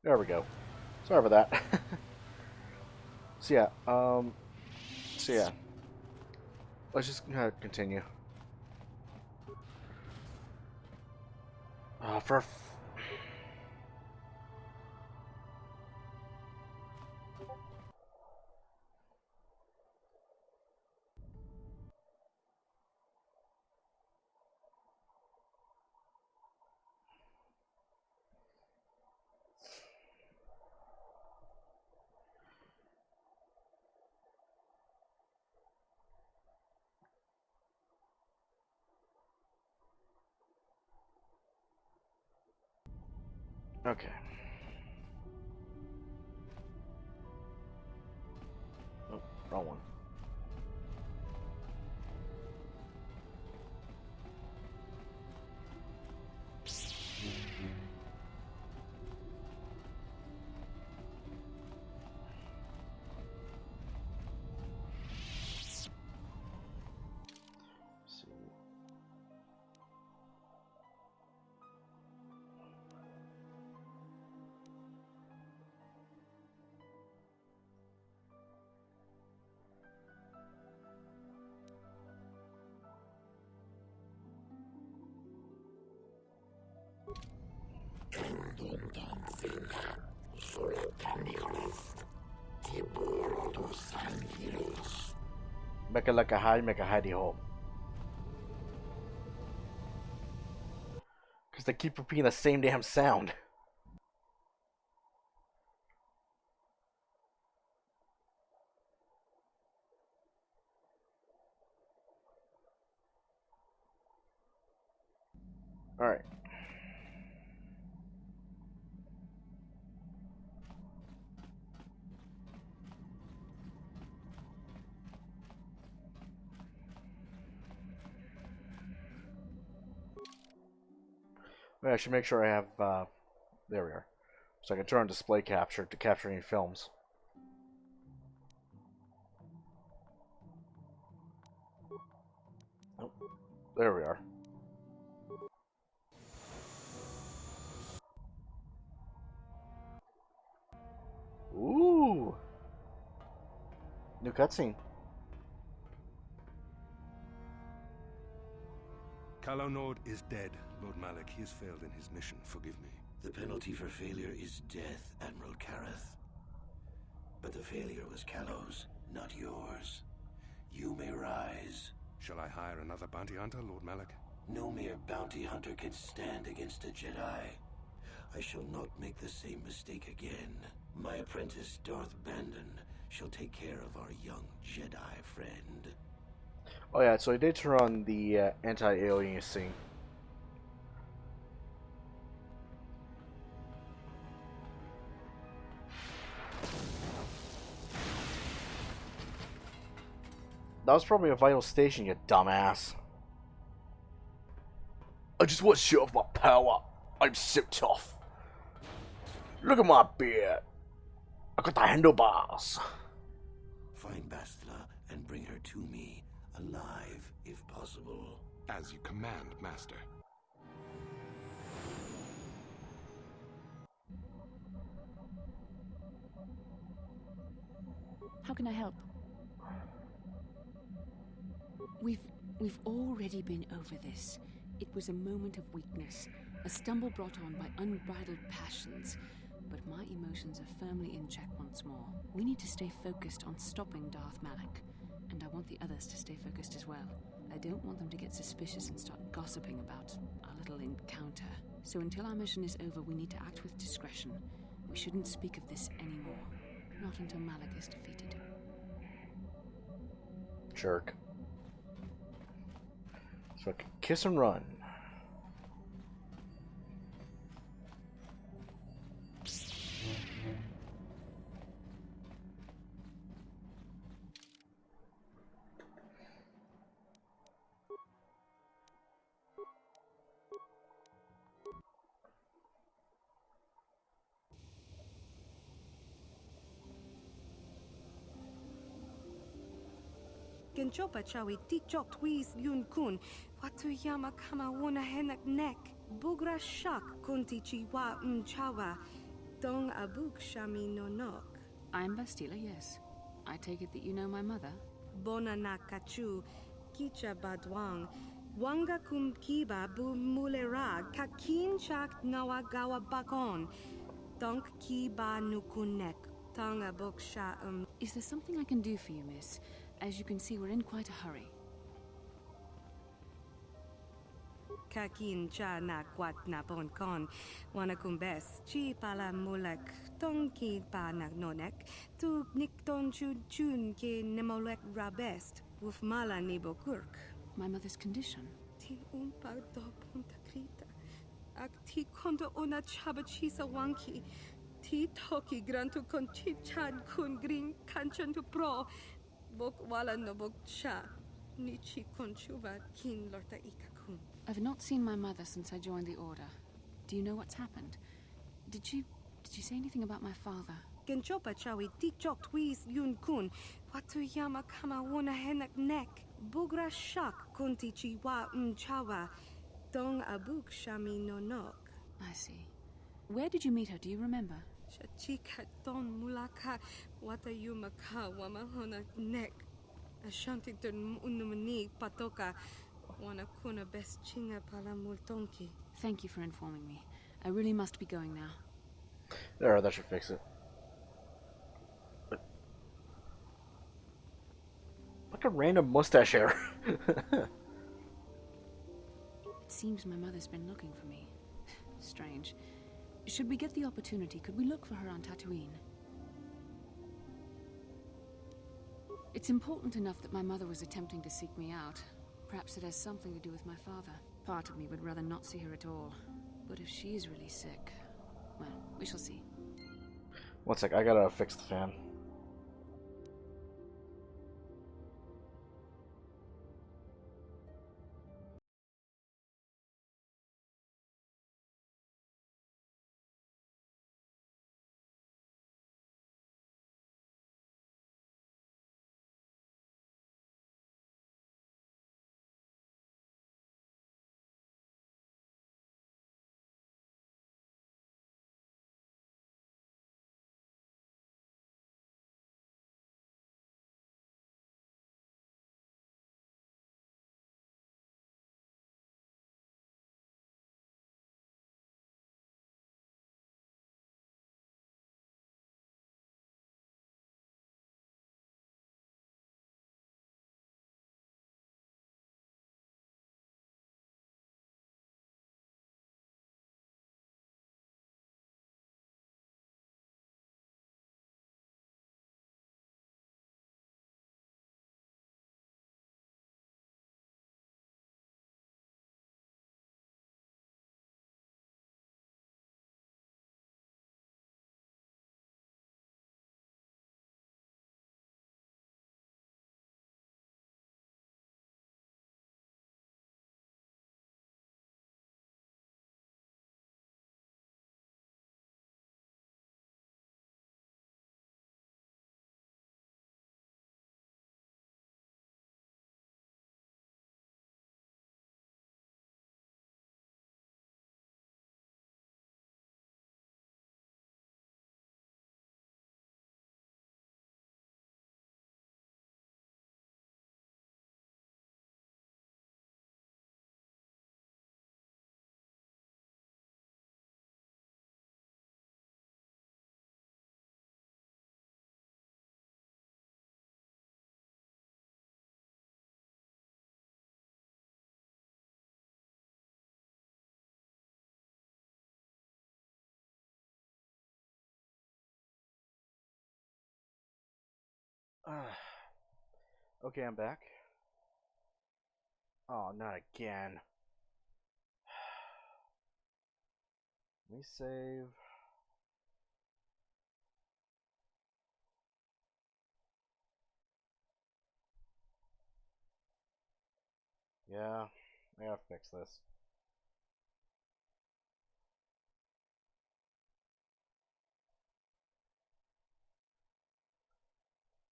There we go. Sorry about that. so yeah, so yeah, let's just continue. For okay. Oh, wrong one. Let's see. Mecca like a hide, make a hidey hole. Because they keep repeating the same damn sound. Alright. I should make sure I have, there we are. So I can turn on display capture to capture any films. Oh, there we are. Ooh! New cutscene. Calo Nord is dead, Lord Malak. He has failed in his mission. Forgive me. The penalty for failure is death, Admiral Kareth. But the failure was Calo's, not yours. You may rise. Shall I hire another bounty hunter, Lord Malak? No mere bounty hunter can stand against a Jedi. I shall not make the same mistake again. My apprentice, Darth Bandon, shall take care of our young Jedi friend. Oh yeah, so I did turn on the anti-aliasing. That was probably a vital station, you dumbass. I just want to show off my power. I'm so tough. Look at my beard. I got the handlebars. Find Bastila and bring her to me, alive if possible. As you command, Master. How can I help? We've already been over this. It was a moment of weakness, a stumble brought on by unbridled passions. But my emotions are firmly in check once more. We need to stay focused on stopping Darth Malak, and I want the others to stay focused as well. I don't want them to get suspicious and start gossiping about our little encounter. So until our mission is over, we need to act with discretion. We shouldn't speak of this anymore. Not until Malak is defeated. Jerk. So I can kiss and run. Genchopa chawi tichok twiz yun kun. Watu yama kama wona henak nek. Bugra shak kunti chiwa mchawa. Dong abuk shami no nok. I'm Bastila, yes. I take it that you know my mother? Bona na kachu, kicha badwang. Wanga kum kiba bu mulera, kakin chak nawagawa bakon. Donk kiba nukunek. Tong abuk sha Is there something I can do for you, miss? As you can see, we're in quite a hurry. kakin cha na kwat na bon kon. Wana kumbes, chi pala mulek. Tong ki pa na nonek. Tu nik ton chun chun ke nemolek rabest. Wuf mala nibo kurk. My mother's condition? Tin umpa do punta krita. Ak ti kondo ona chaba chisa wanki. Ti toki grantu kon chi chan kun green kanchan tu pro. Bok wala no bok cha. Ni chi kon chuva kin lorta ikakun. I've not seen my mother since I joined the Order. Do you know what's happened? Did she say anything about my father? Genchopa chawi ti chok twis yun kun. Watu yama kama wona henak nek. Bugra shak kunti chiwa chawa. Dong abuk shami no nok. I see. Where did you meet her? Do you remember? Chachika ton mulaka. Wata yuma ka wama hona nek. Ashanti ton unumani patoka. Wana kuna best chinga pala multonki. Thank you for informing me. I really must be going now. There, that should fix it. Like a random mustache hair. It seems my mother's been looking for me. Strange. Should we get the opportunity, could we look for her on Tatooine? It's important enough that my mother was attempting to seek me out. Perhaps it has something to do with my father. Part of me would rather not see her at all. But if she is really sick, well, we shall see. One sec, I gotta fix the fan. Okay, I'm back. Oh, not again. Let me save. Yeah, I gotta fix this.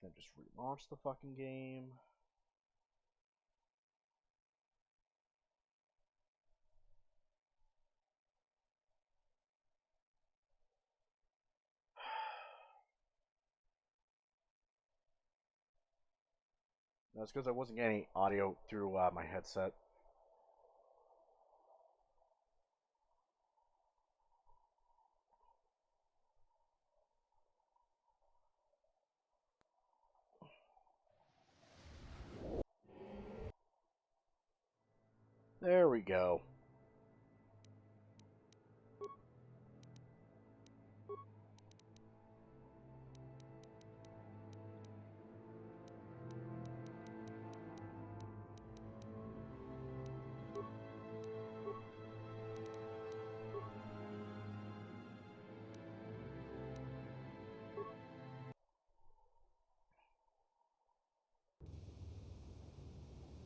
Then just relaunch the fucking game. That's because I wasn't getting any audio through my headset. There we go.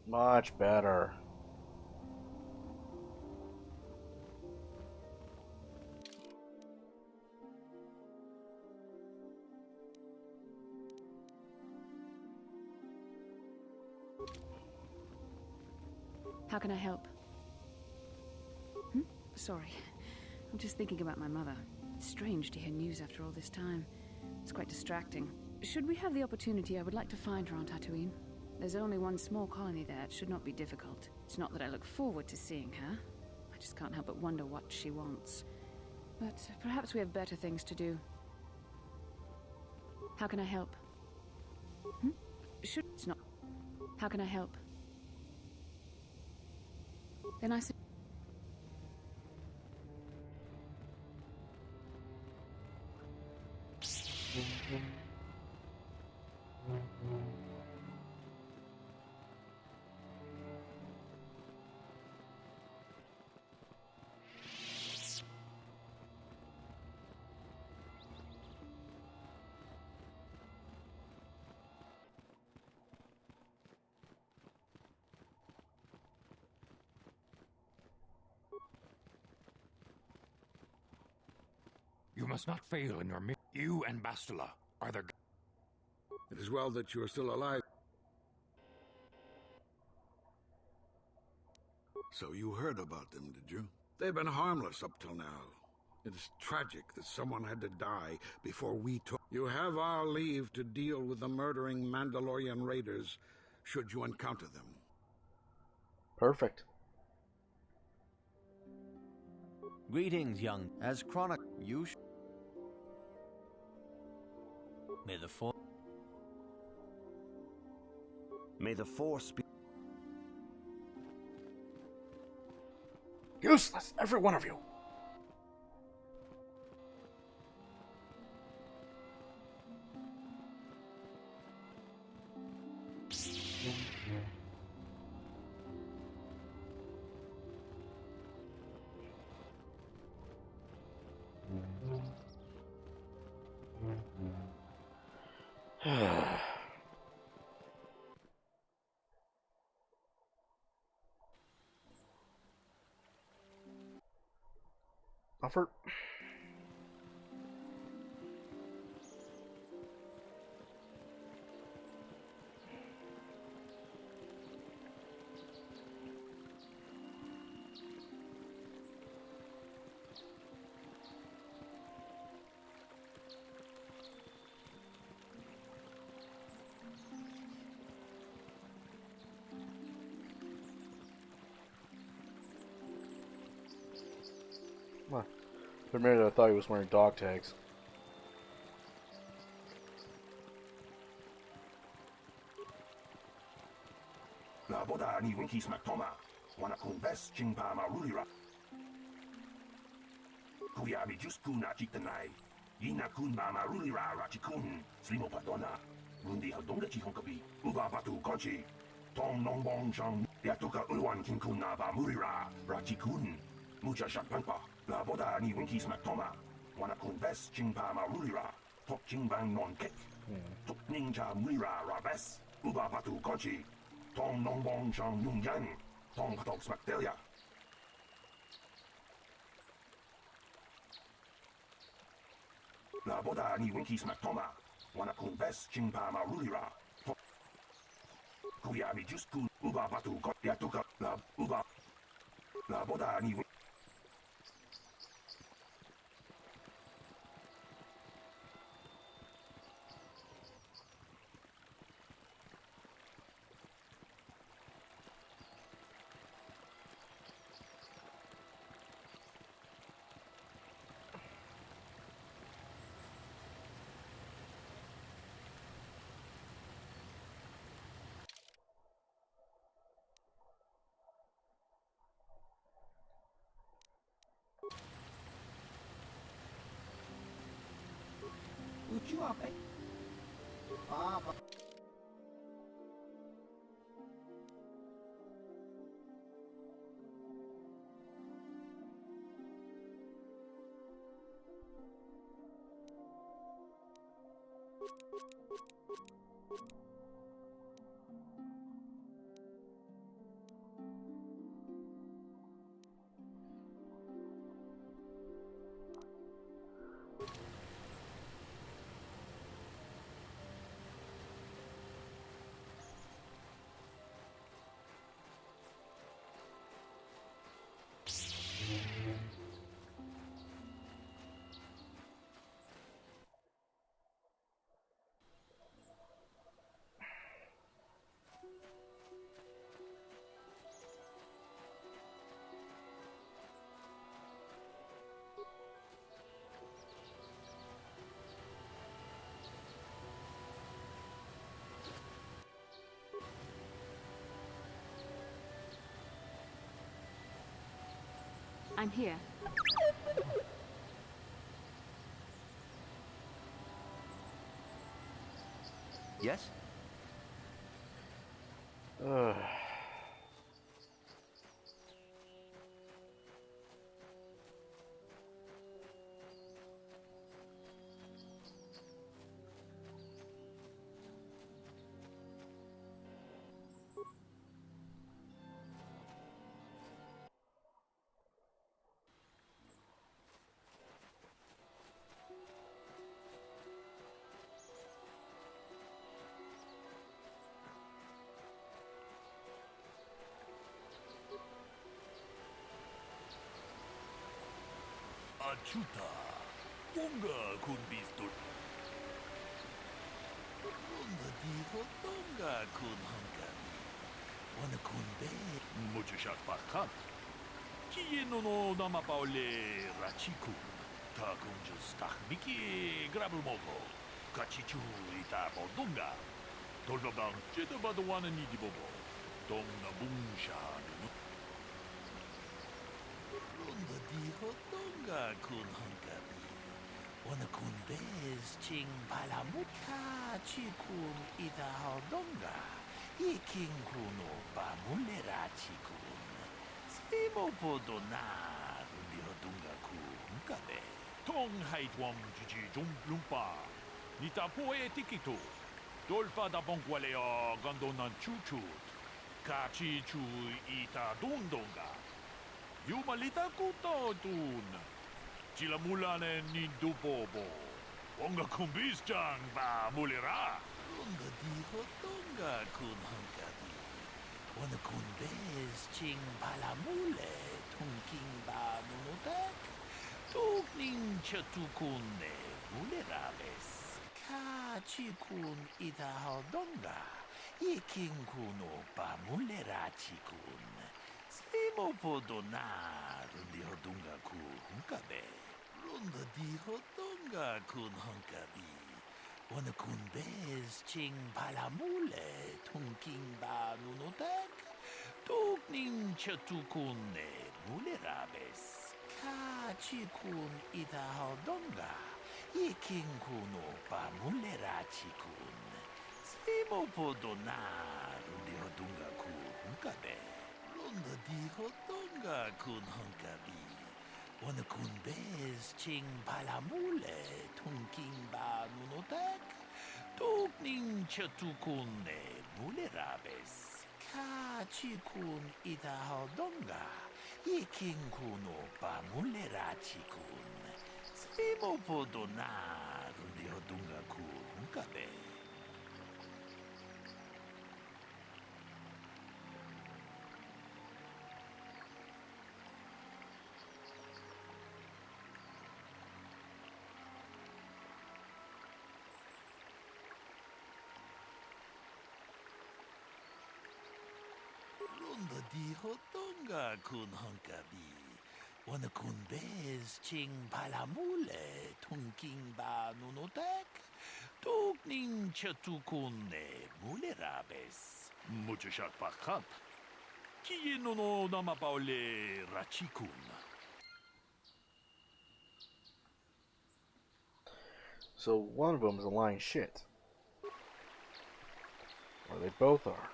Much better. How can I help? Sorry. I'm just thinking about my mother. It's strange to hear news after all this time. It's quite distracting. Should we have the opportunity, I would like to find her on Tatooine. There's only one small colony there. It should not be difficult. It's not that I look forward to seeing her. I just can't help but wonder what she wants. But perhaps we have better things to do. How can I help? It's not... How can I help? Then I said... You must not fail in your mission. You and Bastila are the... It is well that you are still alive. So you heard about them, did you? They've been harmless up till now. It is tragic that someone had to die before we took... You have our leave to deal with the murdering Mandalorian raiders, should you encounter them. Perfect. Greetings, young. As Chronic, you May the Force... May the Force be... Useless, every one of you. Offer. What? For a minute I thought he was wearing dog tags. La boda ni winkis maktoma. Wana kun bes chingpa marulira. Kuya bi just kuna chiktanai. Ina kun ma marulira rachikun. Slimo patona. Rundi hadonga chihonkabi. Uba batu konchi. Tom nongbong chang. Yatuka ulwan kinkun na ba murira. Rachikun. Mucha shakpanpa. La boda ni winkis maktoma. Wana kun bes chingpa marulira. Tok chingbang non kek. Tok ninja murira rabes. Uba batu konchi. Tom nongbong chang nung yan. Tom patok smaktelia. La boda ni winkis maktoma. Wana kun bes chingpa marulira. Kuya mi just kun. Uba batu konchi. Yatuka. La uba. La boda ni winkis. I'm here. Yes? Ugh. Achuta, Bunga kun bistur. Bunga diho Bunga kun hankami. Wana kun be. Muchashak pakat. Kieno no nama paule rachikun. Ta kunjus takmiki grabulmogo. Kachichu ita bodunga. Tolbabang cheta badawana ni dibobo. Dong na bungsha nu. Ronda diho Donga kun hankami. Wana kun bez ching palamutka chikun ita Donga. Iking kuno ba mulera chikun. Simo podona rundiho Donga kun kabe. Tong haitwam jiji jumplumpa. Nita poe tikito. Dolpa da bongwaleo gandonan chuchut. Kachi chu ita dundonga. Yumalita kuto tun. Chila mulane ni dubobo. Onga kumbis chang ba mulera. Onga diho Donga kun hankadi. Wana kun bez ching palamule tungking ba nunutek. Tukning chatukune mulera bes. Kachi kun ita Donga. Iking kuno ba mulera chikun. Simo podona rundiho Donga kun hunkabe. Runda diho Donga kun hunkabi. Wana kun bez ching palamule tungking ba nunotek. Tukning chatukune mulerabes. Kachi kun ita Donga. Iking kuno ba mulera chikun. Simo podona rundiho Donga kun hunkabe. Runda diho Donga kun hunkabi. Wana kun bez ching palamule tungking ba nunotek. Tukning chatukune mulerabes. Kachi kun ita Donga. Iking kuno ba mulera chikun. Simo podona rundiho Donga kun hunkabe. Runda diho Donga kun hunkabi. Wana kun bez ching palamule tungking ba nunotek. Tukning chatukune mulerabes. Muchashak pakat. Kieno no nama paule rachikun. So one of them is a lying shit. Or they both are.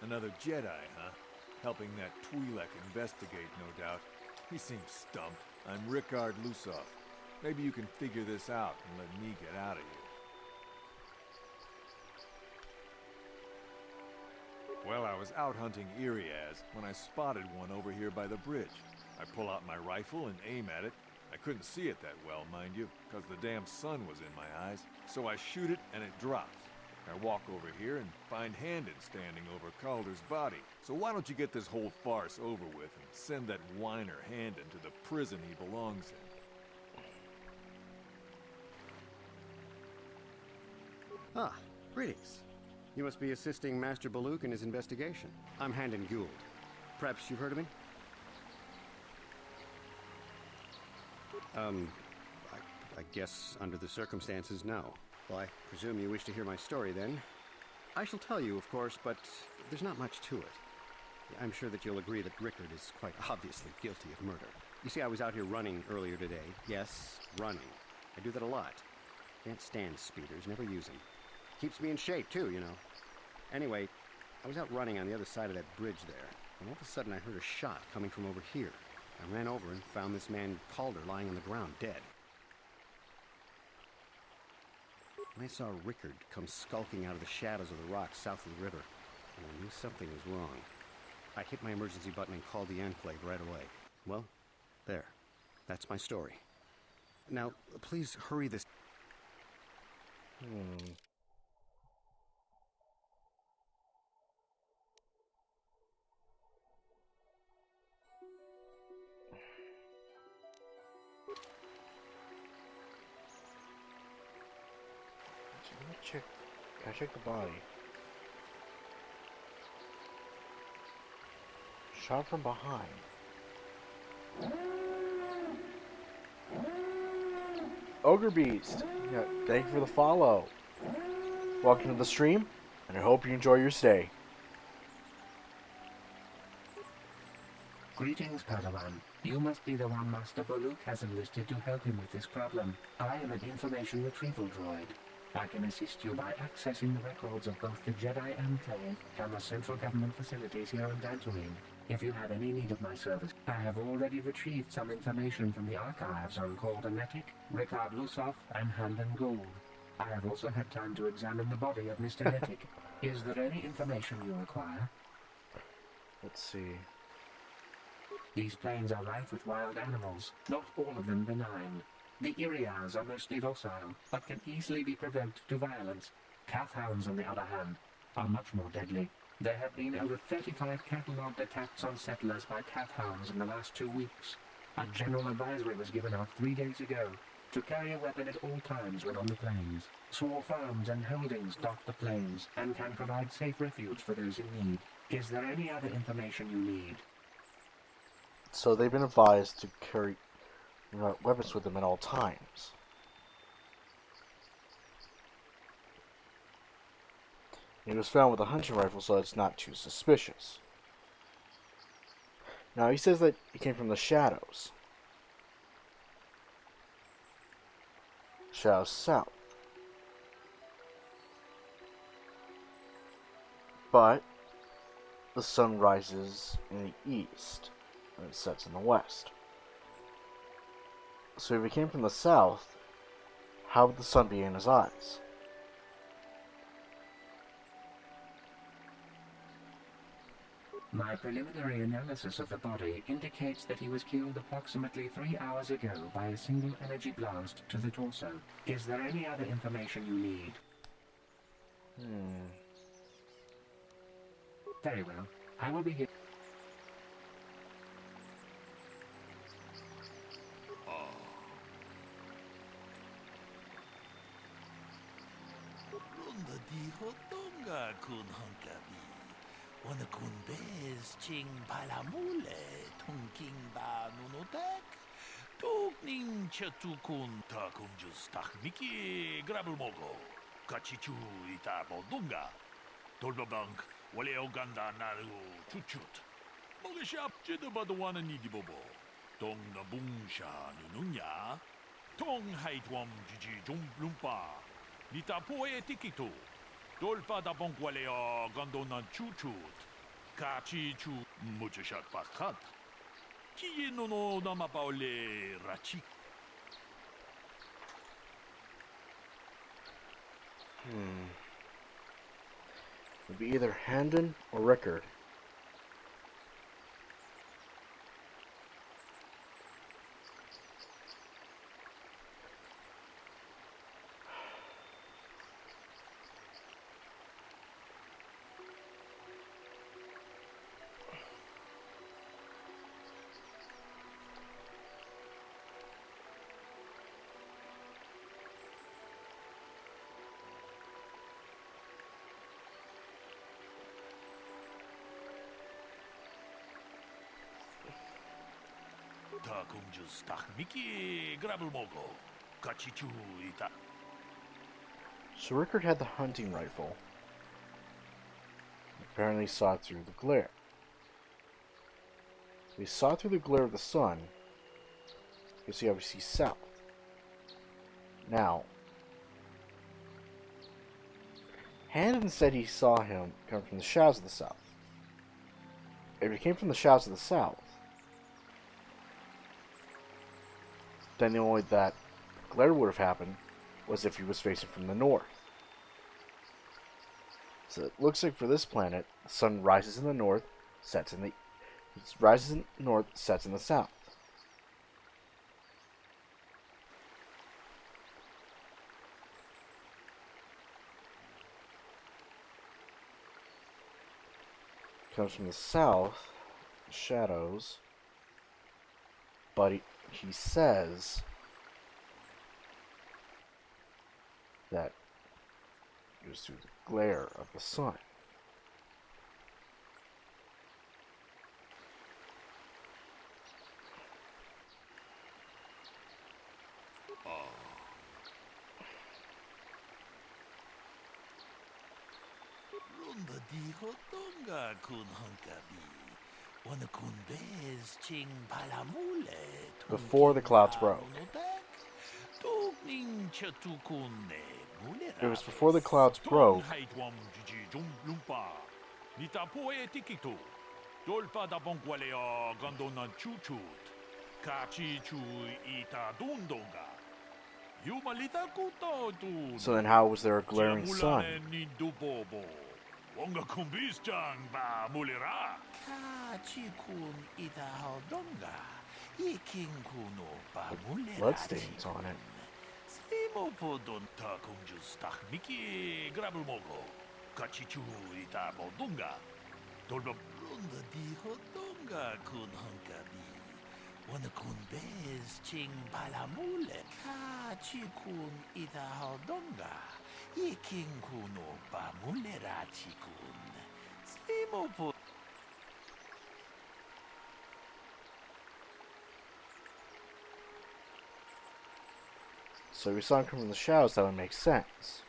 Another Jedi, huh? Helping that Twi'lek investigate, no doubt. He seems stumped. I'm Ricard Lusoff. Maybe you can figure this out and let me get out of here. Well, I was out hunting Iriaz when I spotted one over here by the bridge. I pull out my rifle and aim at it. I couldn't see it that well, mind you, because the damn sun was in my eyes. So I shoot it and it drops. I walk over here and find Handon standing over Calder's body. So why don't you get this whole farce over with and send that whiner Handon to the prison he belongs in? Ah, greetings. You must be assisting Master Baluk in his investigation. I'm Handon Gould. Perhaps you've heard of me? I guess under the circumstances, no. Well, I presume you wish to hear my story, then. I shall tell you, of course, but there's not much to it. I'm sure that you'll agree that Rickard is quite obviously guilty of murder. You see, I was out here running earlier today. Yes, running. I do that a lot. Can't stand speeders, never use them. Keeps me in shape, too, you know. Anyway, I was out running on the other side of that bridge there, and all of a sudden I heard a shot coming from over here. I ran over and found this man Calder lying on the ground, dead. And I saw Rickard come skulking out of the shadows of the rocks south of the river, and I knew something was wrong. I hit my emergency button and called the Enclave right away. Well, there. That's my story. Now, please hurry this... Can I check the body? Shot from behind. Ogre Beast, yeah, thank you for the follow. Welcome to the stream, and I hope you enjoy your stay. Greetings, Padawan. You must be the one Master Baluk has enlisted to help him with this problem. I am an information retrieval droid. I can assist you by accessing the records of both the Jedi Enclave and the central government facilities here on Dantooine. If you have any need of my service, I have already retrieved some information from the archives on Calder Netic, Ricard Lusoff, and Handon Gould. I have also had time to examine the body of Mr. Netic. Is there any information you require? Let's see. These plains are rife with wild animals, not all of them benign. The Iriaz are mostly docile, but can easily be provoked to violence. Kathhounds, on the other hand, are much more deadly. There have been over 35 catalogued attacks on settlers by Kathhounds in the last 2 weeks. A general advisory was given out 3 days ago to carry a weapon at all times when on the plains. Small farms and holdings dot the plains and can provide safe refuge for those in need. Is there any other information you need? So they've been advised to carry weapons with them at all times. He was found with a hunting rifle, so it's not too suspicious. Now, he says that he came from the shadows. Shadows south. But the sun rises in the east and it sets in the west. So if he came from the south, how would the sun be in his eyes? My preliminary analysis of the body indicates that he was killed approximately 3 hours ago by a single energy blast to the torso. Is there any other information you need? Very well. I will be here. Runda di hotonga kun honkabi. Wana kun bez ching palamule tunking ba nunotek. Tukning chatukun takum just takmiki grabulmogo. Kachichu ita bodunga. Tolbabank wale oganda naru chuchut. Mogashap jidabadawana nidibobo. Tong na bungsha nununya. Tong haitwam jiji lumpa. Nita poe tikito. Dolpa da bonqualeo gondona chuchut. Kachi chu muchashat pashat. Chi no nama paole rachi. It'd be either Handon or Rickard. Ta kumjus tak miki grabul mogo. Kachichu ita. So Rickard had the hunting rifle. Apparently he saw through the glare. He saw through the glare of the sun because he obviously sees south. Now, Handon said he saw him come from the shadows of the south. If he came from the shadows of the south, then the only that glare would have happened was if he was facing from the north. So it looks like for this planet, the sun rises in the north, sets in the sets in the south. Comes from the south, shadows, but he says that it was through the glare of the sun. Runda di hotonga kun hunkabi. Wana kun bez ching palamule. Before the clouds broke. Tugning chatukune. It was before the clouds broke. Nita poe tikito. Dolpa da bonqualeo gondona chuchut. Kachi chu ita dundonga. Yumalita kuto tu. So then how was there a glaring sun? Wonga kumbis jang ba mulira. Kachi kun ita hodonga. Iking kuno ba mulira. Bloodstains on it. Simo podon ta kumjus tak miki grabul mogo. Kachichu ita bodunga. Dolba runda di hodonga kun hunkabi. Wana kun bez ching palamule. Kachi kun ita hodonga. Iking kuno ba mulera chikun. Simo podon. So we saw him come from the shadows, that would make sense.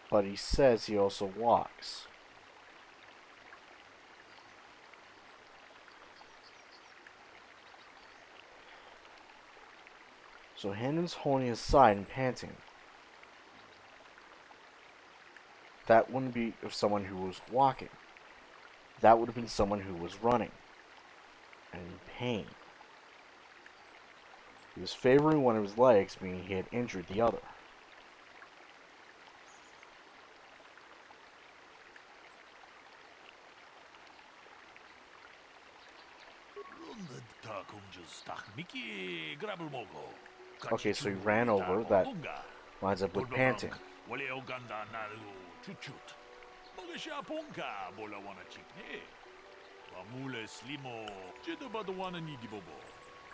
But he says he also walks. So Handon's holding his side and panting. That wouldn't be of someone who was walking. That would have been someone who was running and in pain. He was favoring one of his legs, meaning he had injured the other. Okay, so he ran over. That lines up with panting.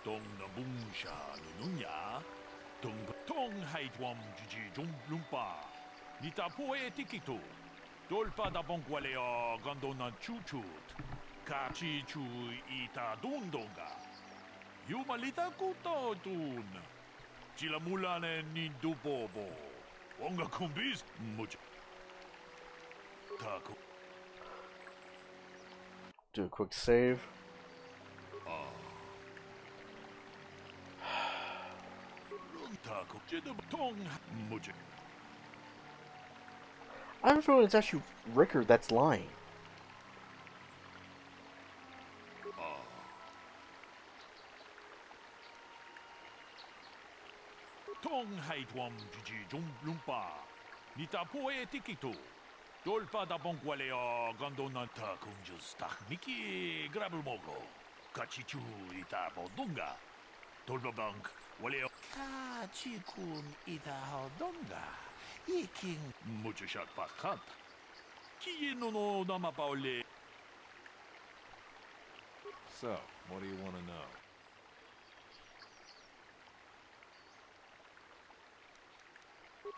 Tong na bungsha nununya. Tong haitwam jiji lumpa. Nita poe tikito. Dolpa da bonqualeo gondona chuchut. Kachi chu ita dundonga. Yumalita kuto tun. Chilamulane nindubobo. Wonga kumbis much. Taku. Do a quick save. taku jida tong muji. I have a feeling it's actually Rickard that's lying. Tong haitwam jiji jum lumpa. Nita poe tikito. Dolpa da bonqualeo gondona takunjus tak miki grabelmogo. Kachichu ita bodunga. Dolpa bank waleo. Kachikun ita hodonga. Iking muchushat pakat. Kieno no nama paole. So, what do you want to know?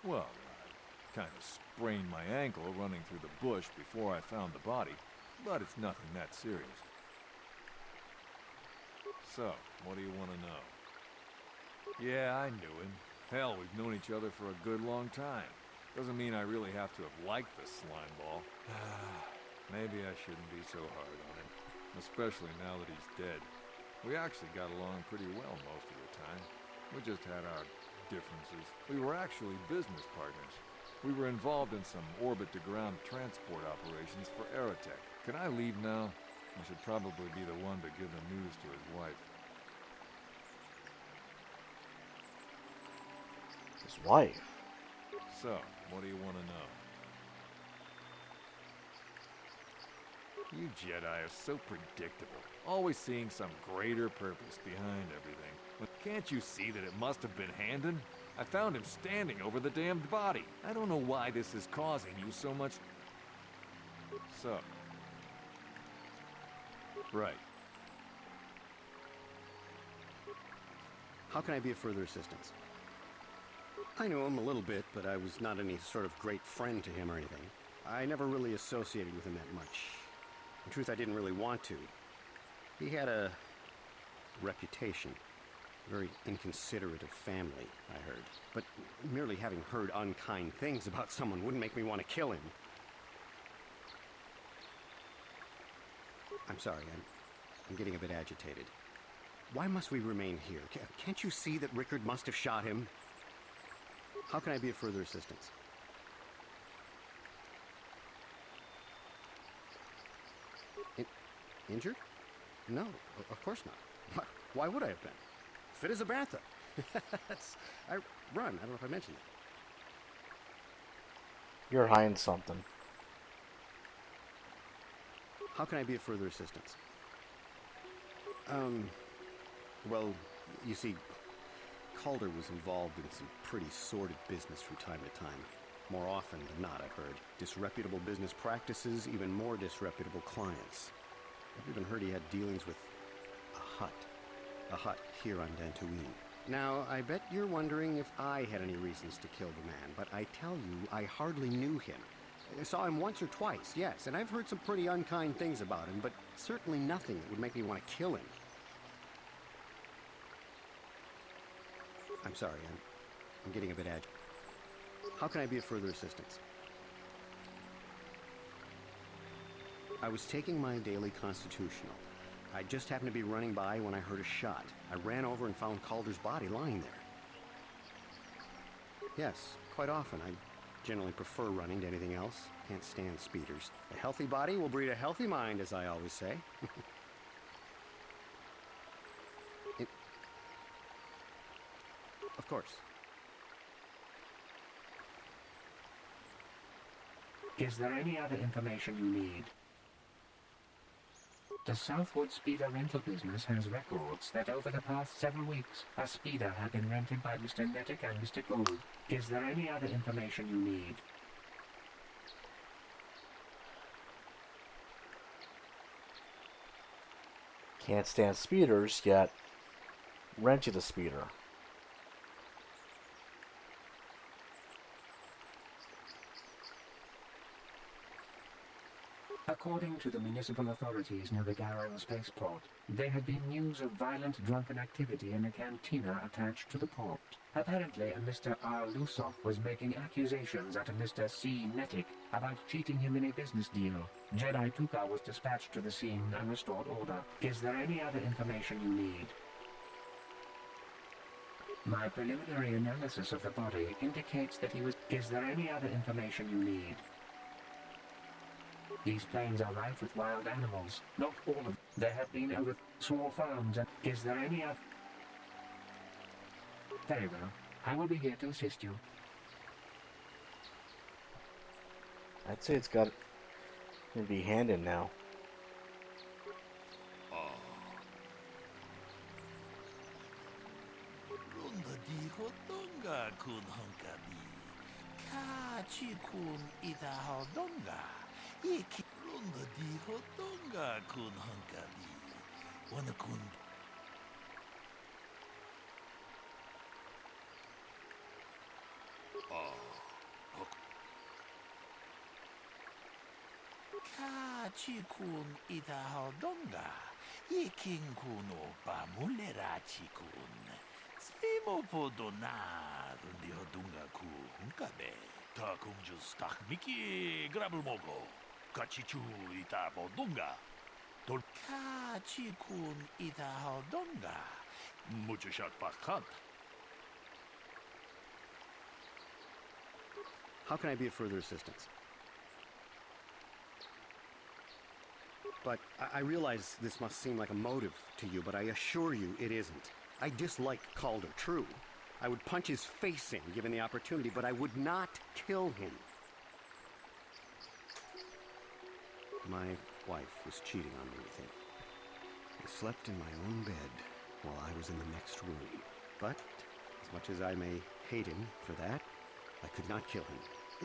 Well, I kind of sprained my ankle running through the bush before I found the body, but it's nothing that serious. So, what do you want to know? Yeah, I knew him. Hell, we've known each other for a good long time. Doesn't mean I really have to have liked the slime ball. Maybe I shouldn't be so hard on him, especially now that he's dead. We actually got along pretty well most of the time. We just had our differences. We were actually business partners. We were involved in some orbit-to-ground transport operations for Aerotech. Can I leave now? I should probably be the one to give the news to his wife. His wife? So, what do you want to know? You Jedi are so predictable, always seeing some greater purpose behind everything. But can't you see that it must have been Handon? I found him standing over the damned body. I don't know why this is causing you so much... So... Right. How can I be of further assistance? I knew him a little bit, but I was not any sort of great friend to him or anything. I never really associated with him that much. In truth, I didn't really want to. He had a reputation. Very inconsiderate of family, I heard. But merely having heard unkind things about someone wouldn't make me want to kill him. I'm sorry, I'm getting a bit agitated. Why must we remain here? Can't you see that Rickard must have shot him? How can I be of further assistance? Injured? No, of course not. Why would I have been? Fit as a bantha. I run. I don't know if I mentioned it. You're hiding something. How can I be of further assistance? Well, you see, Calder was involved in some pretty sordid business from time to time. More often than not, I've heard. Disreputable business practices, even more disreputable clients. I've even heard he had dealings with a hut here on Dantooine. Now, I bet you're wondering if I had any reasons to kill the man, but I tell you, I hardly knew him. I saw him once or twice, yes, and I've heard some pretty unkind things about him, but certainly nothing that would make me want to kill him. I'm sorry, I'm getting a bit agitated. How can I be of further assistance? I was taking my daily constitutional. I just happened to be running by when I heard a shot. I ran over and found Calder's body lying there. Yes, quite often. I generally prefer running to anything else. Can't stand speeders. A healthy body will breed a healthy mind, as I always say. Of course. Is there any other information you need? The Southwood Speeder rental business has records that over the past 7 weeks, a speeder had been rented by Mr. Nettic and Mr. Gould. Is there any other information you need? Can't stand speeders, yet rent you the speeder. According to the municipal authorities near the Garrow spaceport, there had been news of violent drunken activity in a cantina attached to the port. Apparently, a Mr. R. Lusoff was making accusations at a Mr. C. Nettic about cheating him in a business deal. Jedi Tuka was dispatched to the scene and restored order. Is there any other information you need? My preliminary analysis of the body indicates that he was... Is there any other information you need? These plains are rife with wild animals. Not all of them. There have been over small farms and... Is there any other... Very well. I will be here to assist you. I'd say it's got to be handed now. Runda di hodonga kun honkabi. Kachi kun ita hodonga. Iki runda di hodonga kun honkabi. Wana kun. Kachi kun ita hodonga. Ikin kuno pamulerachi kun. Slimo podona rundi hodunga ku hunkabe. Ta kunjus tak miki grabulmogo. Kachichu ita bodunga. Tol kachi kun ita hodonga. Muchushat pakat. How can I be of further assistance? But I realize this must seem like a motive to you, but I assure you it isn't. I dislike Calder, true. I would punch his face in given the opportunity, but I would not kill him. My wife was cheating on me with him. I slept in my own bed while I was in the next room. But, as much as I may hate him for that, I could not kill him.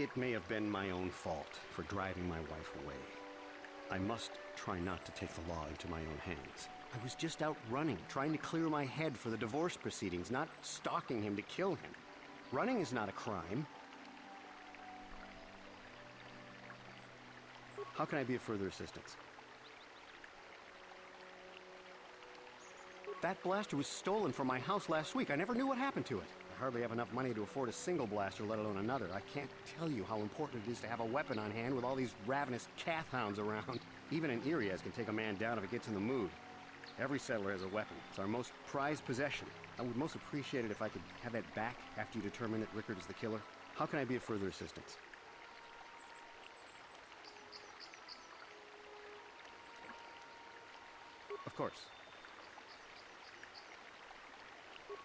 It may have been my own fault for driving my wife away. I must try not to take the law into my own hands. I was just out running, trying to clear my head for the divorce proceedings, not stalking him to kill him. Running is not a crime. How can I be of further assistance? That blaster was stolen from my house last week. I never knew what happened to it. I hardly have enough money to afford a single blaster, let alone another. I can't tell you how important it is to have a weapon on hand with all these ravenous Kathhounds around. Even an Iriaz can take a man down if it gets in the mood. Every settler has a weapon. It's our most prized possession. I would most appreciate it if I could have that back after you determine that Rickard is the killer. How can I be of further assistance? Of course.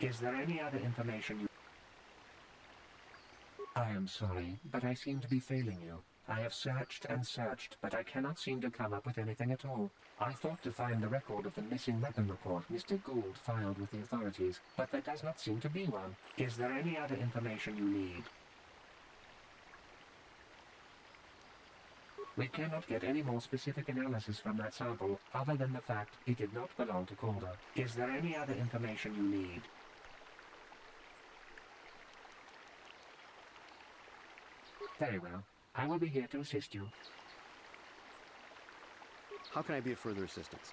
Is there any other information you... I am sorry, but I seem to be failing you. I have searched and searched, but I cannot seem to come up with anything at all. I thought to find the record of the missing weapon report Mr. Gould filed with the authorities, but there does not seem to be one. Is there any other information you need? We cannot get any more specific analysis from that sample, other than the fact it did not belong to Calder. Is there any other information you need? Very well. I will be here to assist you. How can I be of further assistance?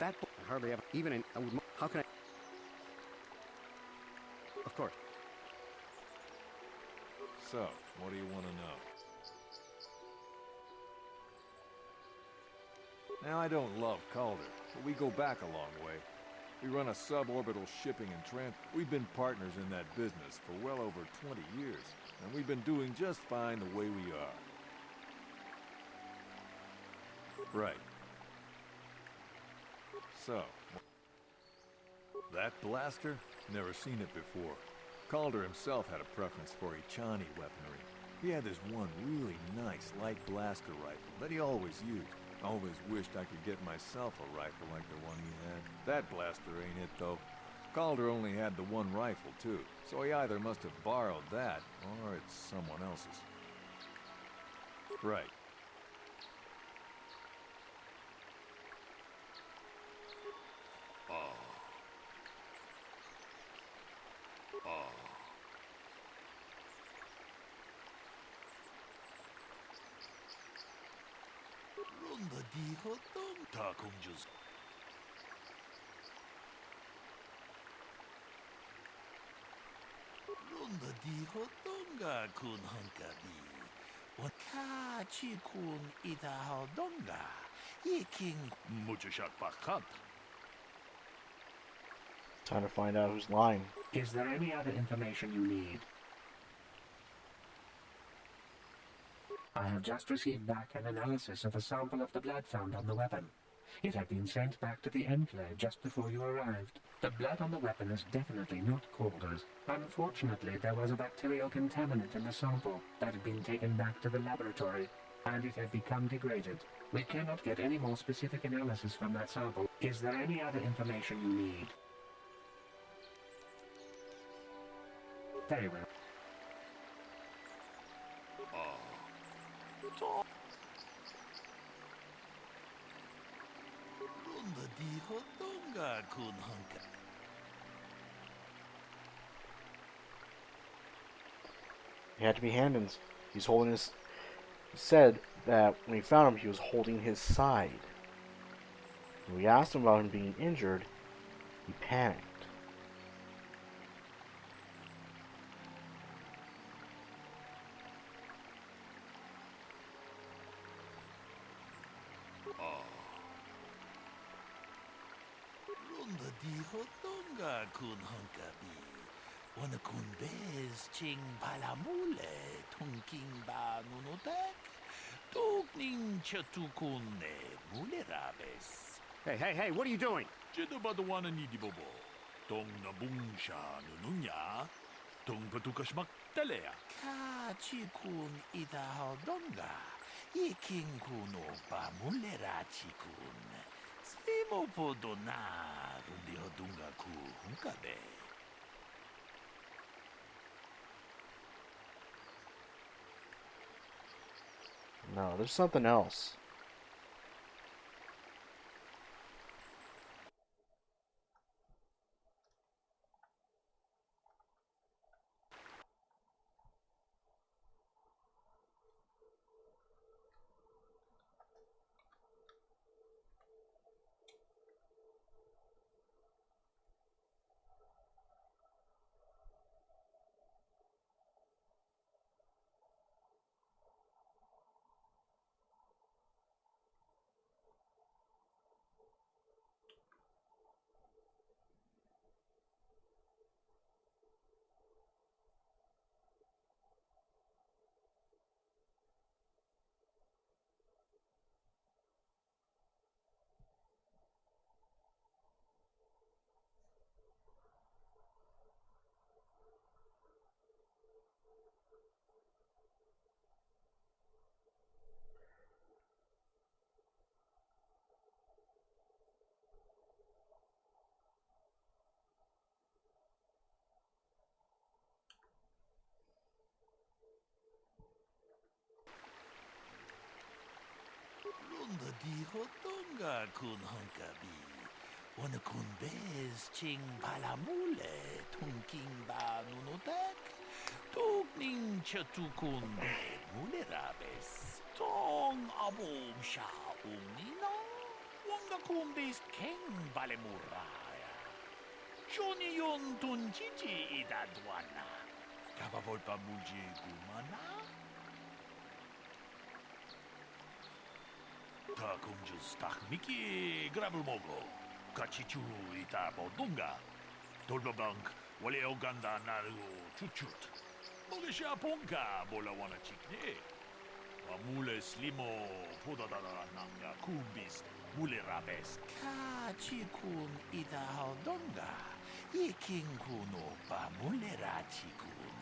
That I hardly have even an... How can I... Of course. So, what do you want to know? Now, I don't love Calder, but we go back a long way. We run a suborbital shipping and transport. We've been partners in that business for well over 20 years, and we've been doing just fine the way we are. Right. So, that blaster? Never seen it before. Calder himself had a preference for Echani weaponry. He had this one really nice light blaster rifle that he always used. Always wished I could get myself a rifle like the one he had. That blaster ain't it, though. Calder only had the one rifle, too, so he either must have borrowed that, or it's someone else's. Right. Runda di hodong ta kunjus. Runda di hodonga kun hankabi. Wakachi kun ita hodonga. Iking muchushat pakat. Time to find out who's lying. Is there any other information you need? I have just received back an analysis of a sample of the blood found on the weapon. It had been sent back to the Enclave just before you arrived. The blood on the weapon is definitely not Calder's. Unfortunately, there was a bacterial contaminant in the sample that had been taken back to the laboratory, and it had become degraded. We cannot get any more specific analysis from that sample. Is there any other information you need? Very well. He had to be Handon's. He's holding his... He said that when he found him, he was holding his side. When we asked him about him being injured, he panicked. Wana kun bez ching palamule tunking ba nunotek tugning chatukun mule rabes. Hey, what are you doing? Jeda badawana ni di bobo. Tong nabungsha nununya. Tong patukashmak talea. Ka chikun ida hodonga. Iking kuno ba mule ra chikun. Slimo podona rundi hodunga ku hunkabe. No, there's something else. Runda di hodonga kun hunkabi. Wana kun bez ching palamule tunking ba nunotek. Tugning chatukun mule rabes. Tong abom sha umnina. Wanga kun bez king balemuraya. Johnny yon tunjiji idadwana. Kavavolpa muji gumana. Takunjus Miki Grabelmogo, Kachichu ita Bodunga, Dolbabank, Wale Oganda Naru Chuchut, Mogesha Ponka, Bolawana Chikne, Amule Slimo, Podadara Nanga, Kumbis, Mule Rabes, Kachikun ita Hodonga, Iking Kuno, Bamule Rachikun,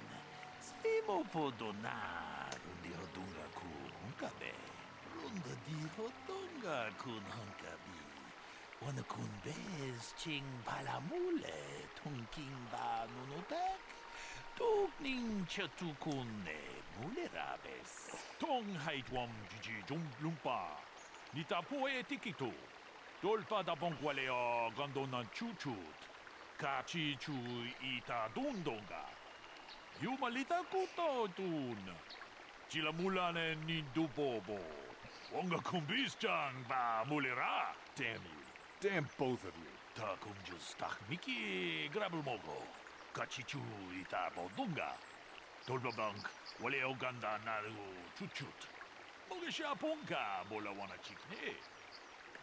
Slimo Podona, Rundi Hodunga Kunkabe. Runda di hodonga kun hunkabi. Wana kun bez ching palamule tunking ba nunotek. Tugning chatukun mule rabes. Tong haitwam jiji lumpa. Nita poe tikito. Dolpa da bonkwaleo gandonan chuchut. Kachi chu ita dundonga. Yumalita kuto tun. Chilamulane nindubobo. Wonga kumbis-chan ba mulera. Damn you. Damn both of you. Takunjus Miki Grabelmogo. Kachichu ita bodunga. Dolbabank wale oganda naru chuchut. Mogesha ponka bolawana chikne.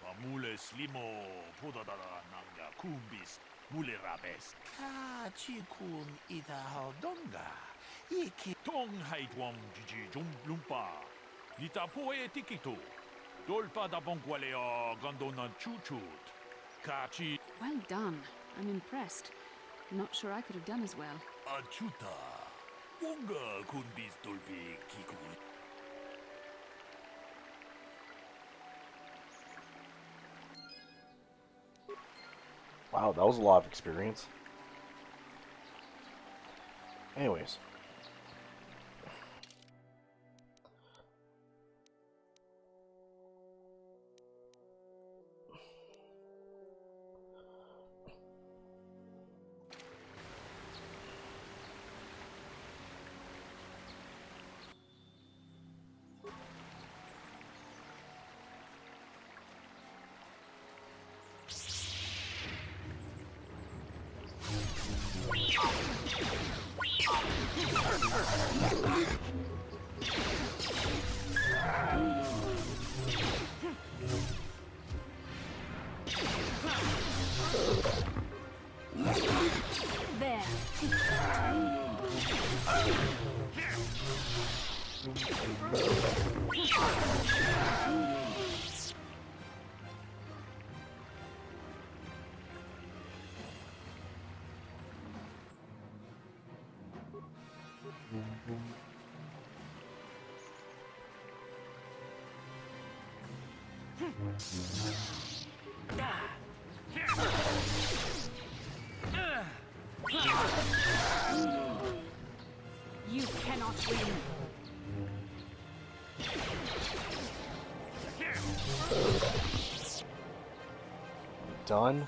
Bamule slimo podadara nanga kumbis Mulerabes. Kachikun Idahaldonga. Iki Tong Haidwam Gigi Jumblumpa. Nitapoe Tikito. Dolpa da Bongualeo Gondona Chuchut. Kachi Well done. I'm impressed. Not sure I could have done as well. Achuta. Wonga Kunbis Dolpi Kiku. Wow, that was a lot of experience. Anyways. There. You cannot win. Done.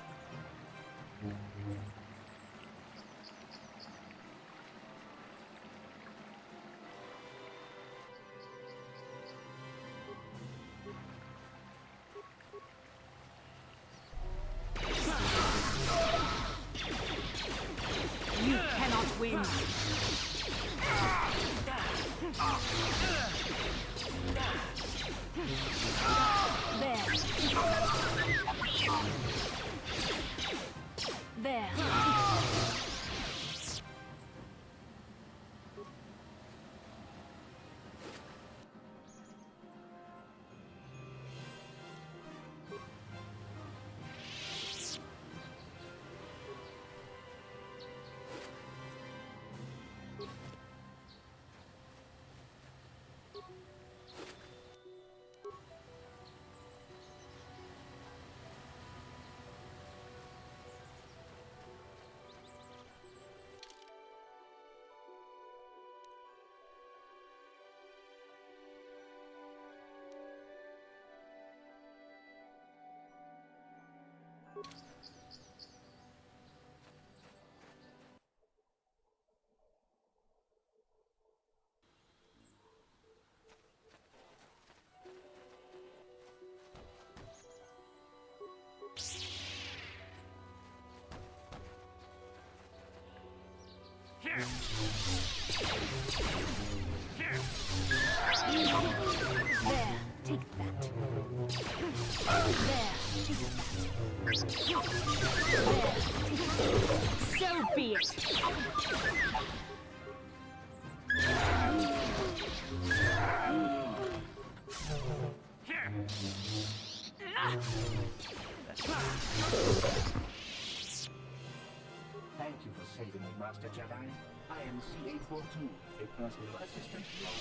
You cannot win. There. There, take that. There, take that. There, so be it. Thank you for saving me, Master Jedi. I am C-842, a personal assistant drone.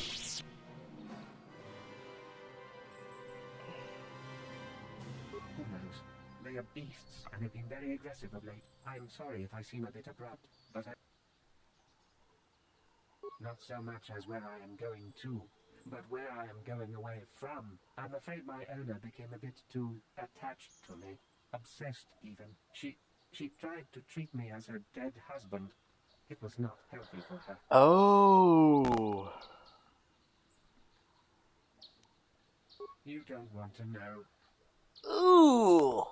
Who knows? They are beasts and have been very aggressive of late. I am sorry if I seem a bit abrupt, but not so much as where I am going to, but where I am going away from. I'm afraid my owner became a bit too attached to me. Obsessed, even. She tried to treat me as her dead husband. It was not healthy for her. Oh. You don't want to know. Ooh.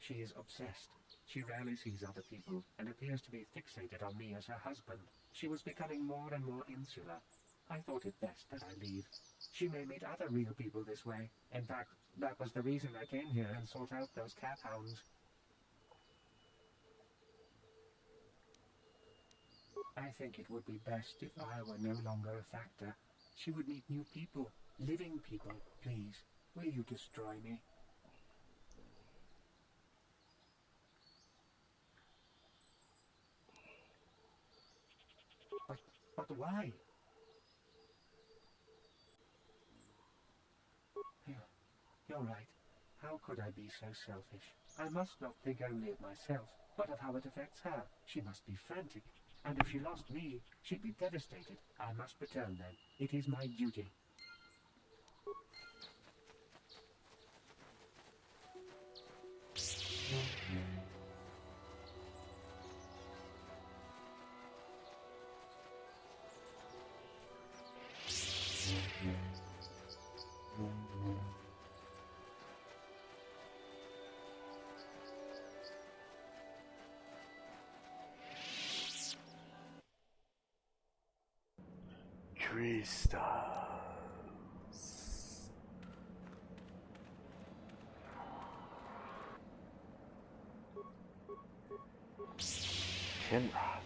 She is obsessed. She rarely sees other people and appears to be fixated on me as her husband. She was becoming more and more insular. I thought it best that I leave. She may meet other real people this way. In fact, that was the reason I came here and sought out those cat hounds. I think it would be best if I were no longer a factor. She would meet new people, living people. Please, will you destroy me? But why? You're right. How could I be so selfish? I must not think only of myself, but of how it affects her. She must be frantic. And if she lost me, she'd be devastated. I must return then. It is my duty. Crystals. Kinroth.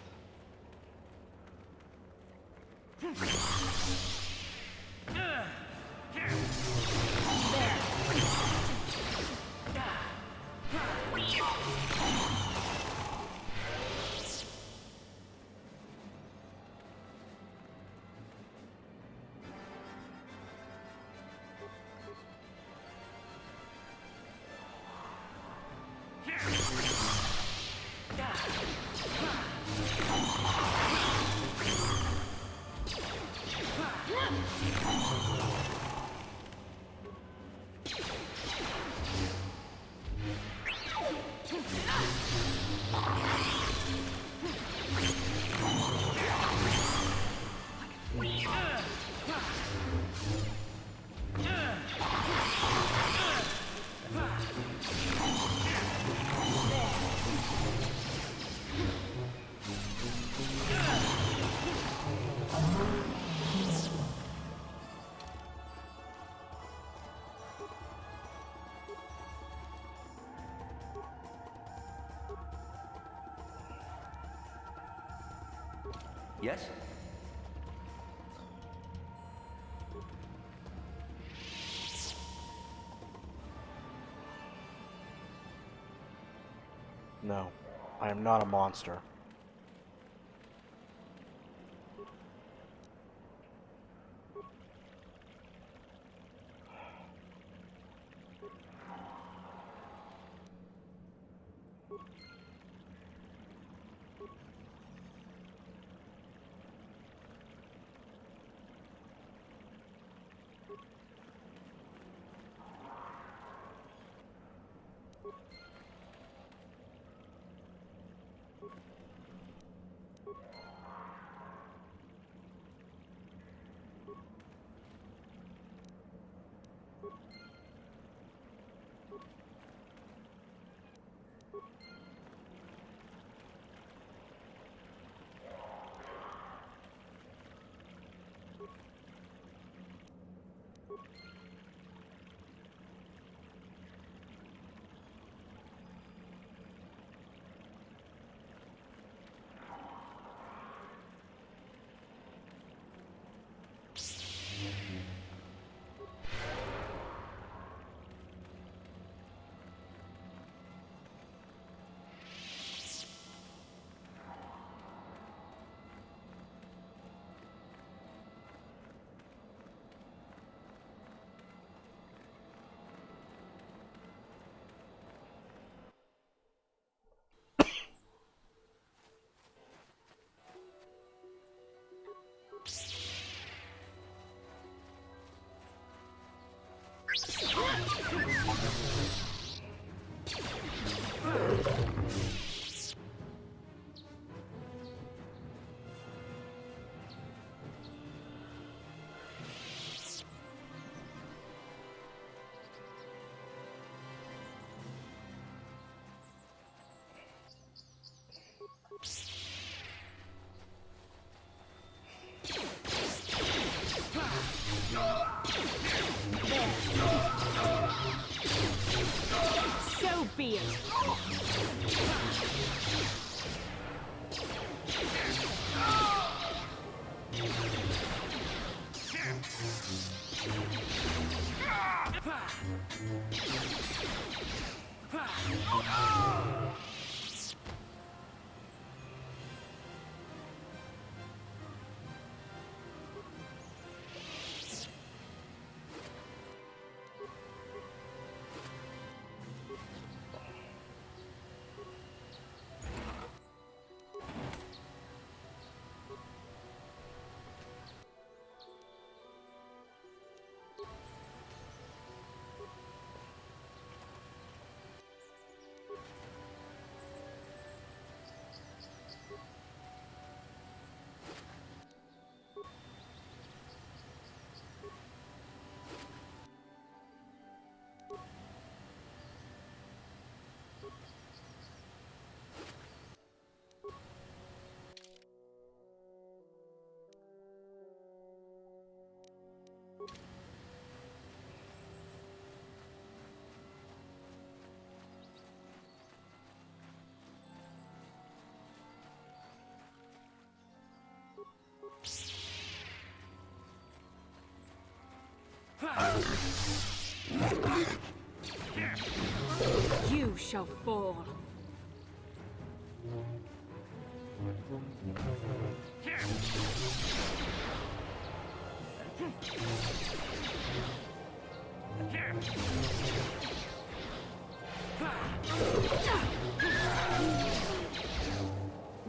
Yes? No, I am not a monster. So be it. Oh! You shall fall.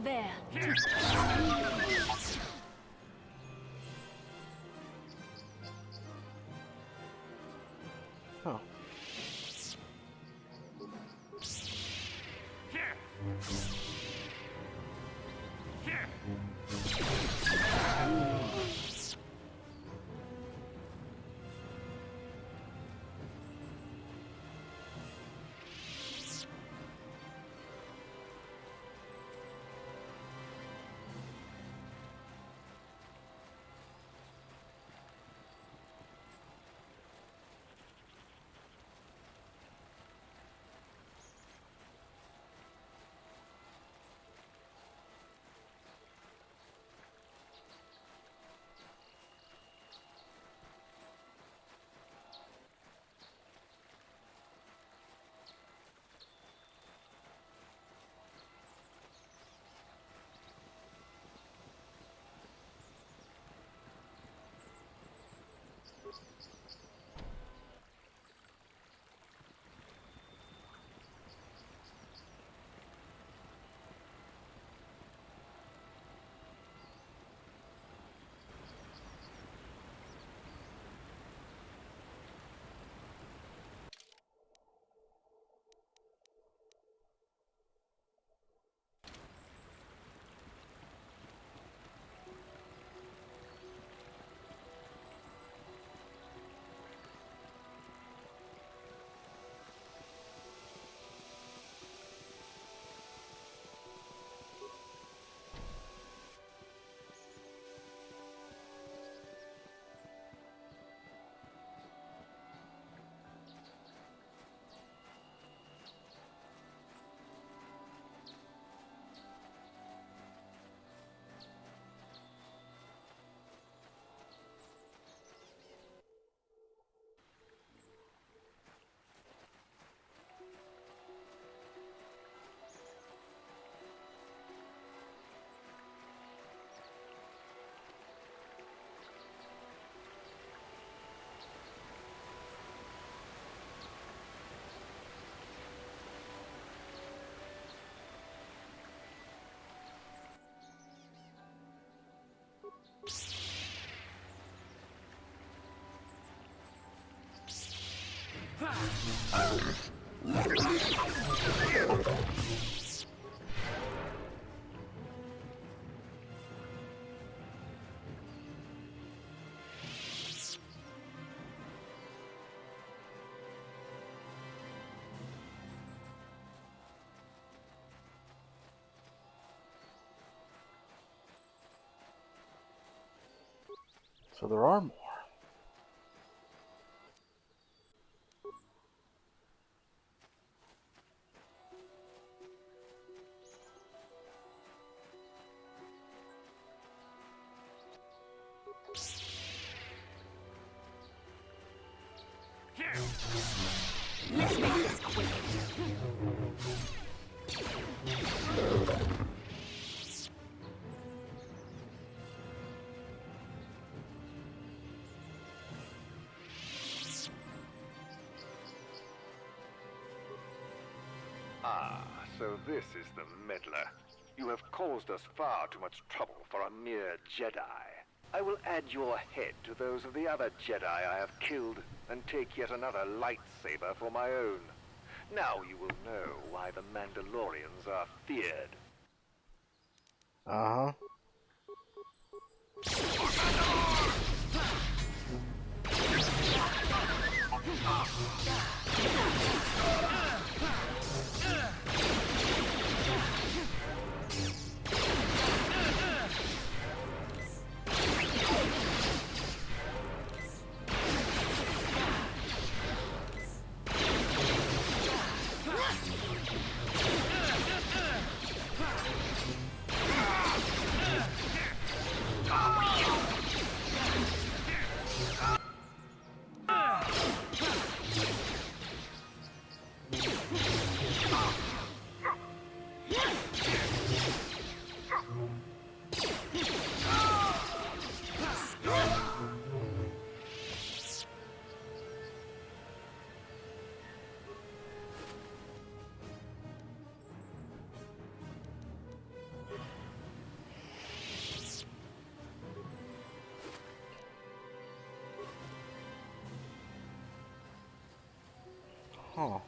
There. Oh. So there are more. Let's make this quick. Ah, so this is the meddler. You have caused us far too much trouble for a mere Jedi. I will add your head to those of the other Jedi I have killed and take yet another lightsaber for my own. Now you will know why the Mandalorians are feared. Uh-huh. Oh.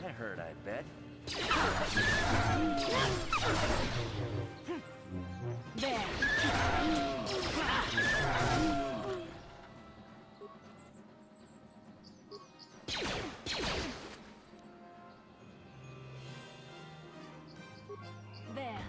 That hurt, I bet. There. There.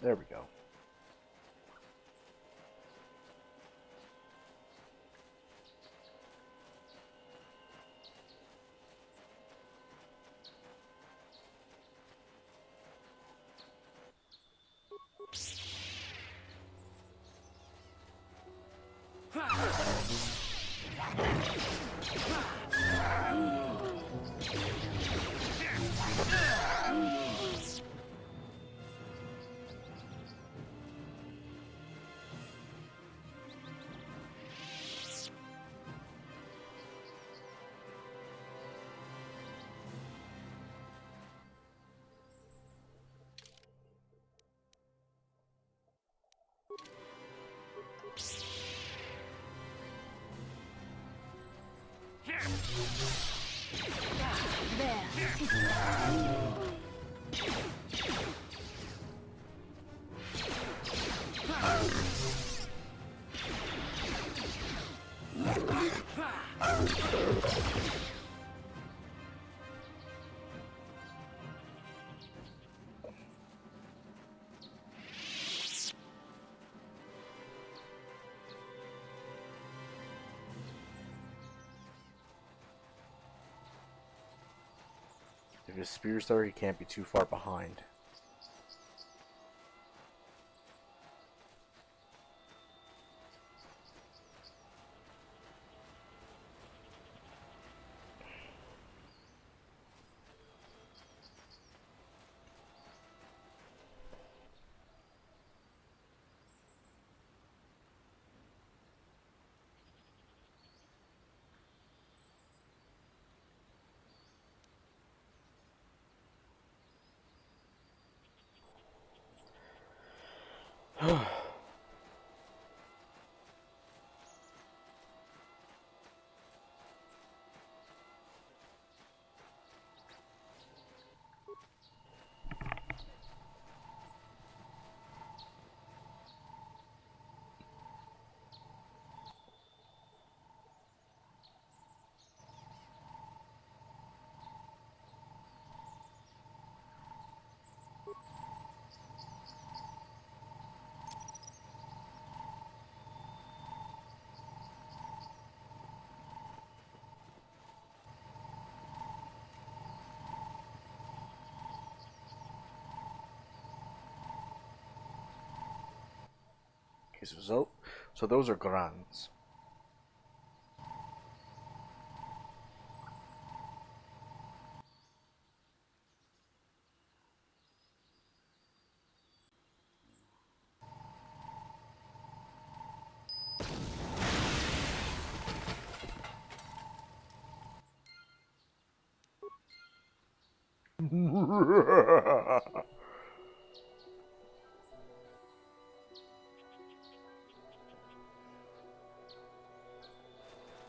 There we go. If his spear's there, he can't be too far behind. So those are Grans.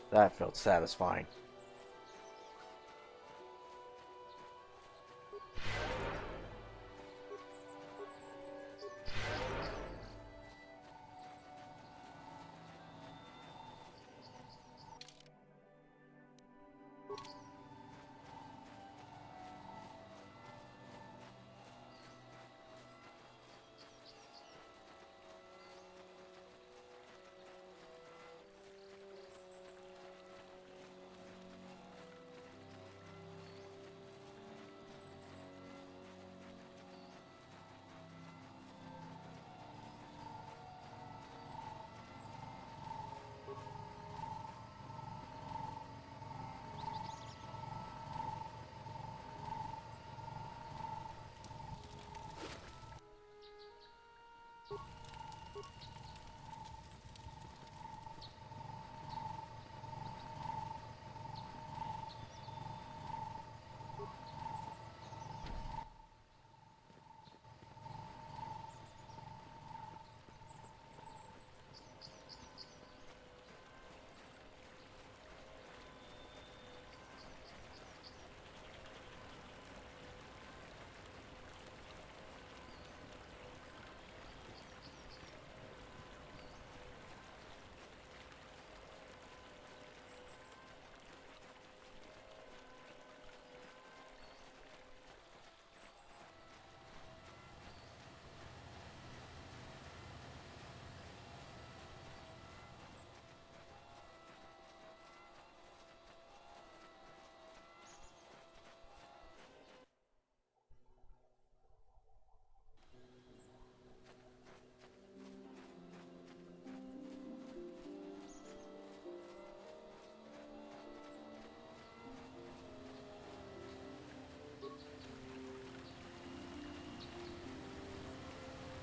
That felt satisfying.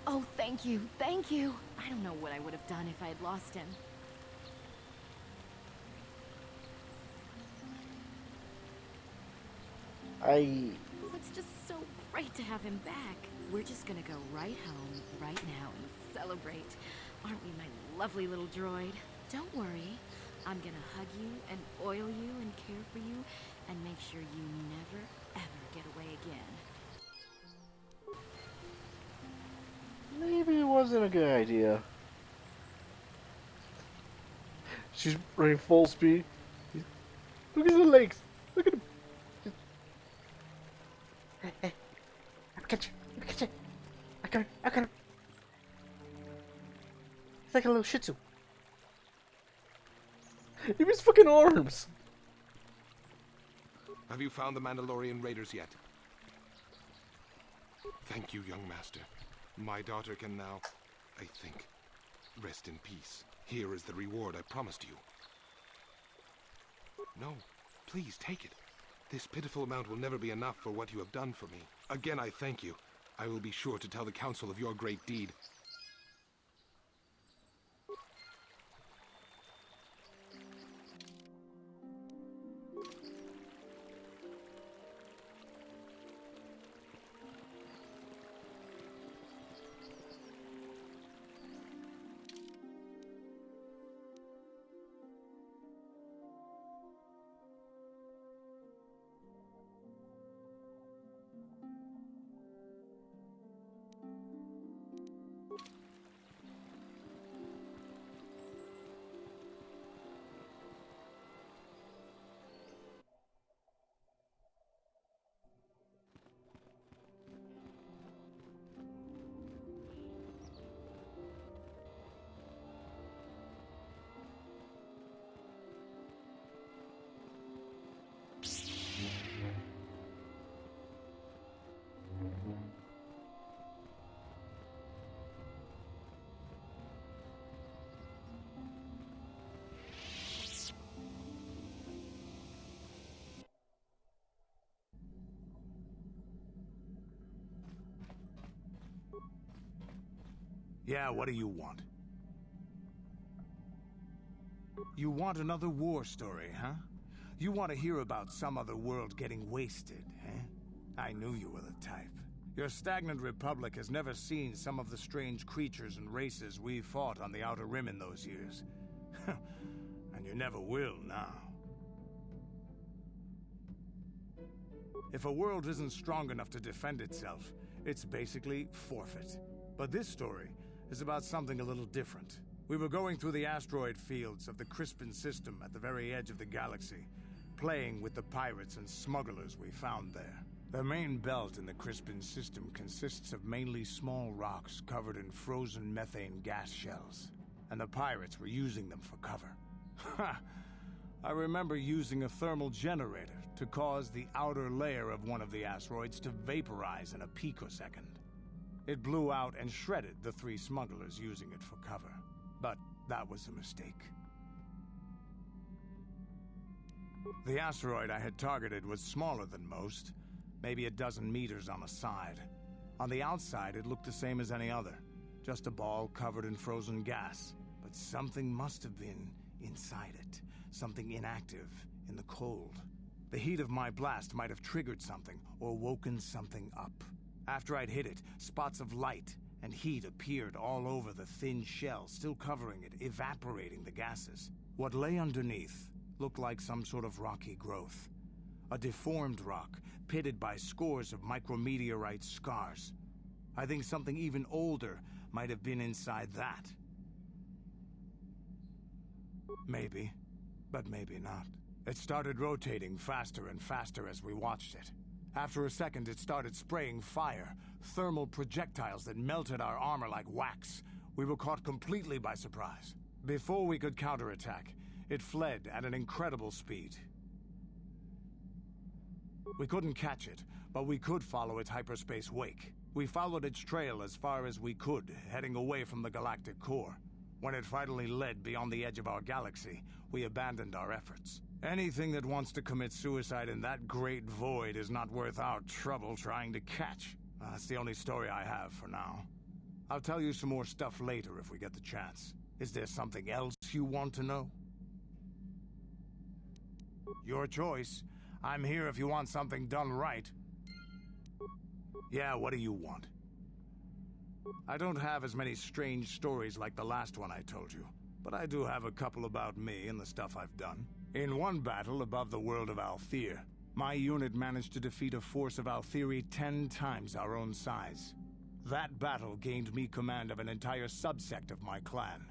Oh, thank you, thank you. I don't know what I would have done if I had lost him. It's just so great to have him back. We're just gonna go right home, right now, and celebrate. Aren't we, my lovely little droid? Don't worry. I'm gonna hug you and oil you and care for you and make sure you never, ever get away again. Maybe it wasn't a good idea. She's running full speed. Look at the legs. Look at him. Hey, I'll catch you. I'll catch you. I got him. I got him. It's like a little Shih Tzu. He has fucking arms. Have you found the Mandalorian raiders yet? Thank you, young master. My daughter can now, I think, rest in peace. Here is the reward I promised you. No, please take it. This pitiful amount will never be enough for what you have done for me. Again, I thank you. I will be sure to tell the council of your great deed. Yeah, what do you want? You want another war story, huh? You want to hear about some other world getting wasted, eh? I knew you were the type. Your stagnant republic has never seen some of the strange creatures and races we fought on the Outer Rim in those years. And you never will now. If a world isn't strong enough to defend itself, it's basically forfeit. But this story is about something a little different. We were going through the asteroid fields of the Crispin system at the very edge of the galaxy, playing with the pirates and smugglers we found there. The main belt in the Crispin system consists of mainly small rocks covered in frozen methane gas shells, and the pirates were using them for cover. Ha! I remember using a thermal generator to cause the outer layer of one of the asteroids to vaporize in a picosecond. It blew out and shredded the 3 smugglers using it for cover. But that was a mistake. The asteroid I had targeted was smaller than most, maybe a dozen meters on a side. On the outside, it looked the same as any other, just a ball covered in frozen gas. But something must have been inside it, something inactive in the cold. The heat of my blast might have triggered something or woken something up. After I'd hit it, spots of light and heat appeared all over the thin shell, still covering it, evaporating the gases. What lay underneath looked like some sort of rocky growth. A deformed rock, pitted by scores of micrometeorite scars. I think something even older might have been inside that. Maybe, but maybe not. It started rotating faster and faster as we watched it. After a second, it started spraying fire, thermal projectiles that melted our armor like wax. We were caught completely by surprise. Before we could counterattack, it fled at an incredible speed. We couldn't catch it, but we could follow its hyperspace wake. We followed its trail as far as we could, heading away from the galactic core. When it finally led beyond the edge of our galaxy, we abandoned our efforts. Anything that wants to commit suicide in that great void is not worth our trouble trying to catch. That's the only story I have for now. I'll tell you some more stuff later if we get the chance. Is there something else you want to know? Your choice. I'm here if you want something done right. Yeah, what do you want? I don't have as many strange stories like the last one I told you, but I do have a couple about me and the stuff I've done. In one battle above the world of Althir, my unit managed to defeat a force of Althiri 10 times our own size. That battle gained me command of an entire subsect of my clan.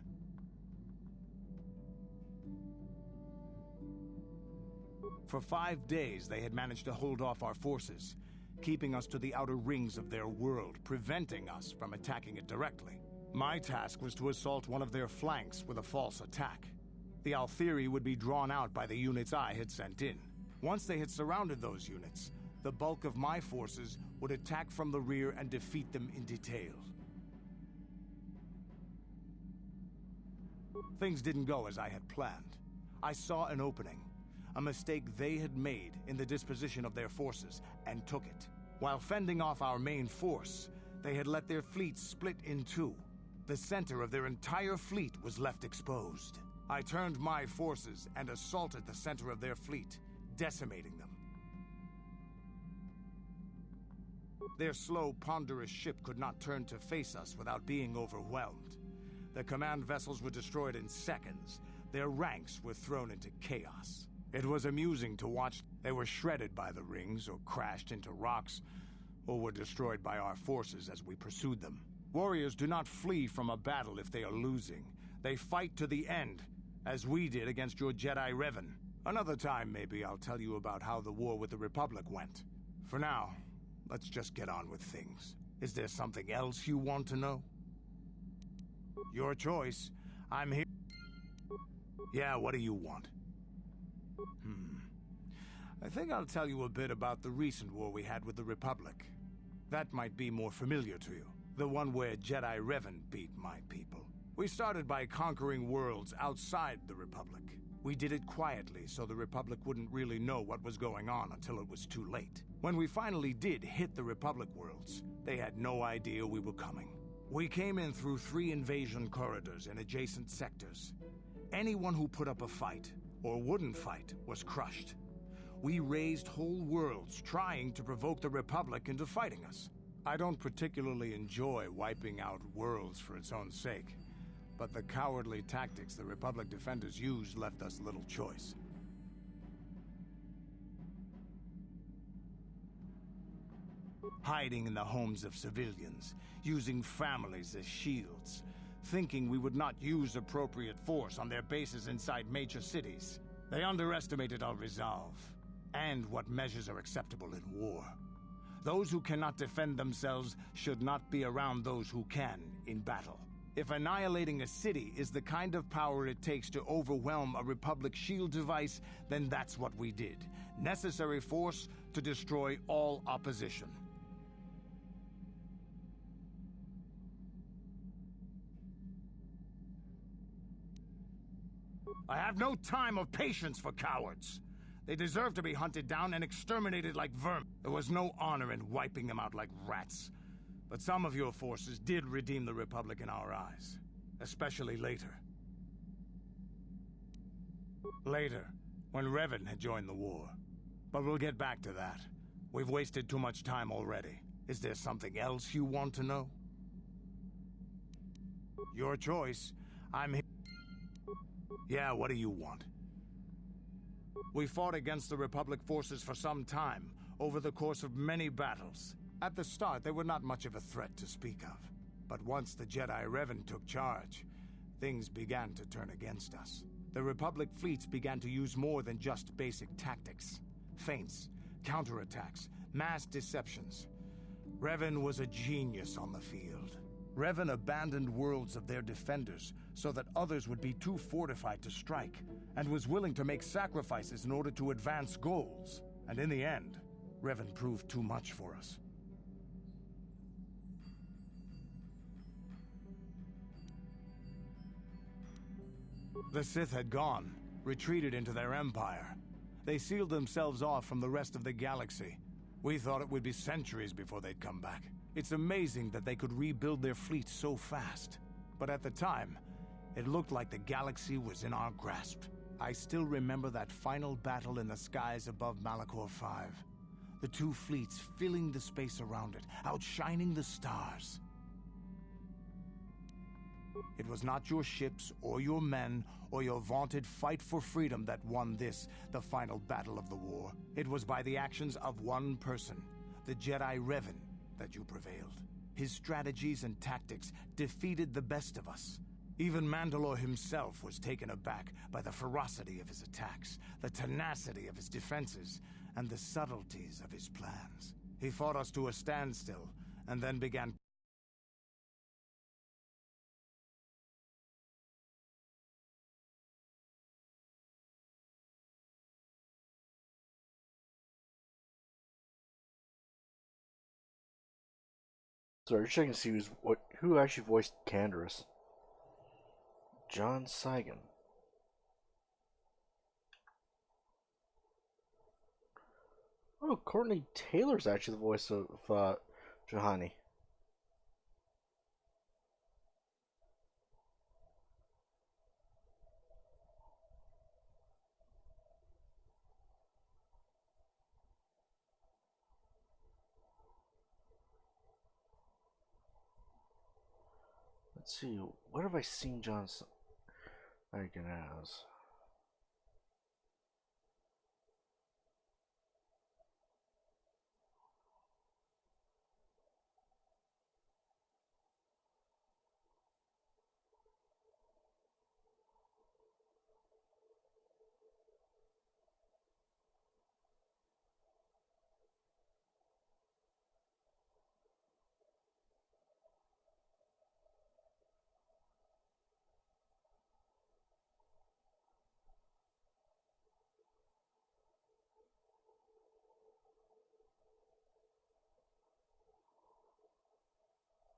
For 5 days, they had managed to hold off our forces, keeping us to the outer rings of their world, preventing us from attacking it directly. My task was to assault one of their flanks with a false attack. The Althiri would be drawn out by the units I had sent in. Once they had surrounded those units, the bulk of my forces would attack from the rear and defeat them in detail. Things didn't go as I had planned. I saw an opening, a mistake they had made in the disposition of their forces, and took it. While fending off our main force, they had let their fleet split in two. The center of their entire fleet was left exposed. I turned my forces and assaulted the center of their fleet, decimating them. Their slow, ponderous ship could not turn to face us without being overwhelmed. The command vessels were destroyed in seconds. Their ranks were thrown into chaos. It was amusing to watch. They were shredded by the rings, or crashed into rocks, or were destroyed by our forces as we pursued them. Warriors do not flee from a battle if they are losing. They fight to the end, as we did against your Jedi Revan. Another time, maybe, I'll tell you about how the war with the Republic went. For now, let's just get on with things. Is there something else you want to know? Your choice. I'm here. Yeah, what do you want? I think I'll tell you a bit about the recent war we had with the Republic. That might be more familiar to you. The one where Jedi Revan beat my people. We started by conquering worlds outside the Republic. We did it quietly so the Republic wouldn't really know what was going on until it was too late. When we finally did hit the Republic worlds, they had no idea we were coming. We came in through 3 invasion corridors in adjacent sectors. Anyone who put up a fight, or wouldn't fight, was crushed. We raised whole worlds trying to provoke the Republic into fighting us. I don't particularly enjoy wiping out worlds for its own sake, but the cowardly tactics the Republic defenders used left us little choice. Hiding in the homes of civilians, using families as shields, thinking we would not use appropriate force on their bases inside major cities. They underestimated our resolve, and what measures are acceptable in war. Those who cannot defend themselves should not be around those who can in battle. If annihilating a city is the kind of power it takes to overwhelm a Republic shield device, then that's what we did. Necessary force to destroy all opposition. I have no time or patience for cowards. They deserve to be hunted down and exterminated like vermin. There was no honor in wiping them out like rats. But some of your forces did redeem the Republic in our eyes. Especially later. Later, when Revan had joined the war. But we'll get back to that. We've wasted too much time already. Is there something else you want to know? Your choice. I'm here. Yeah, what do you want? We fought against the Republic forces for some time, over the course of many battles. At the start, they were not much of a threat to speak of. But once the Jedi Revan took charge, things began to turn against us. The Republic fleets began to use more than just basic tactics. Feints, counterattacks, mass deceptions. Revan was a genius on the field. Revan abandoned worlds of their defenders so that others would be too fortified to strike, and was willing to make sacrifices in order to advance goals. And in the end, Revan proved too much for us. The Sith had gone, retreated into their empire. They sealed themselves off from the rest of the galaxy. We thought it would be centuries before they'd come back. It's amazing that they could rebuild their fleet so fast. But at the time, it looked like the galaxy was in our grasp. I still remember that final battle in the skies above Malachor 5. The 2 fleets filling the space around it, outshining the stars. It was not your ships or your men or your vaunted fight for freedom that won this, the final battle of the war. It was by the actions of one person, the Jedi Revan, that you prevailed. His strategies and tactics defeated the best of us. Even Mandalore himself was taken aback by the ferocity of his attacks, the tenacity of his defenses, and the subtleties of his plans. He fought us to a standstill, and then began So you're checking to see who actually voiced Canderous. John Saigon. Oh, Courtney Taylor's actually the voice of Juhani. Let's see, what have I seen John Saigon as?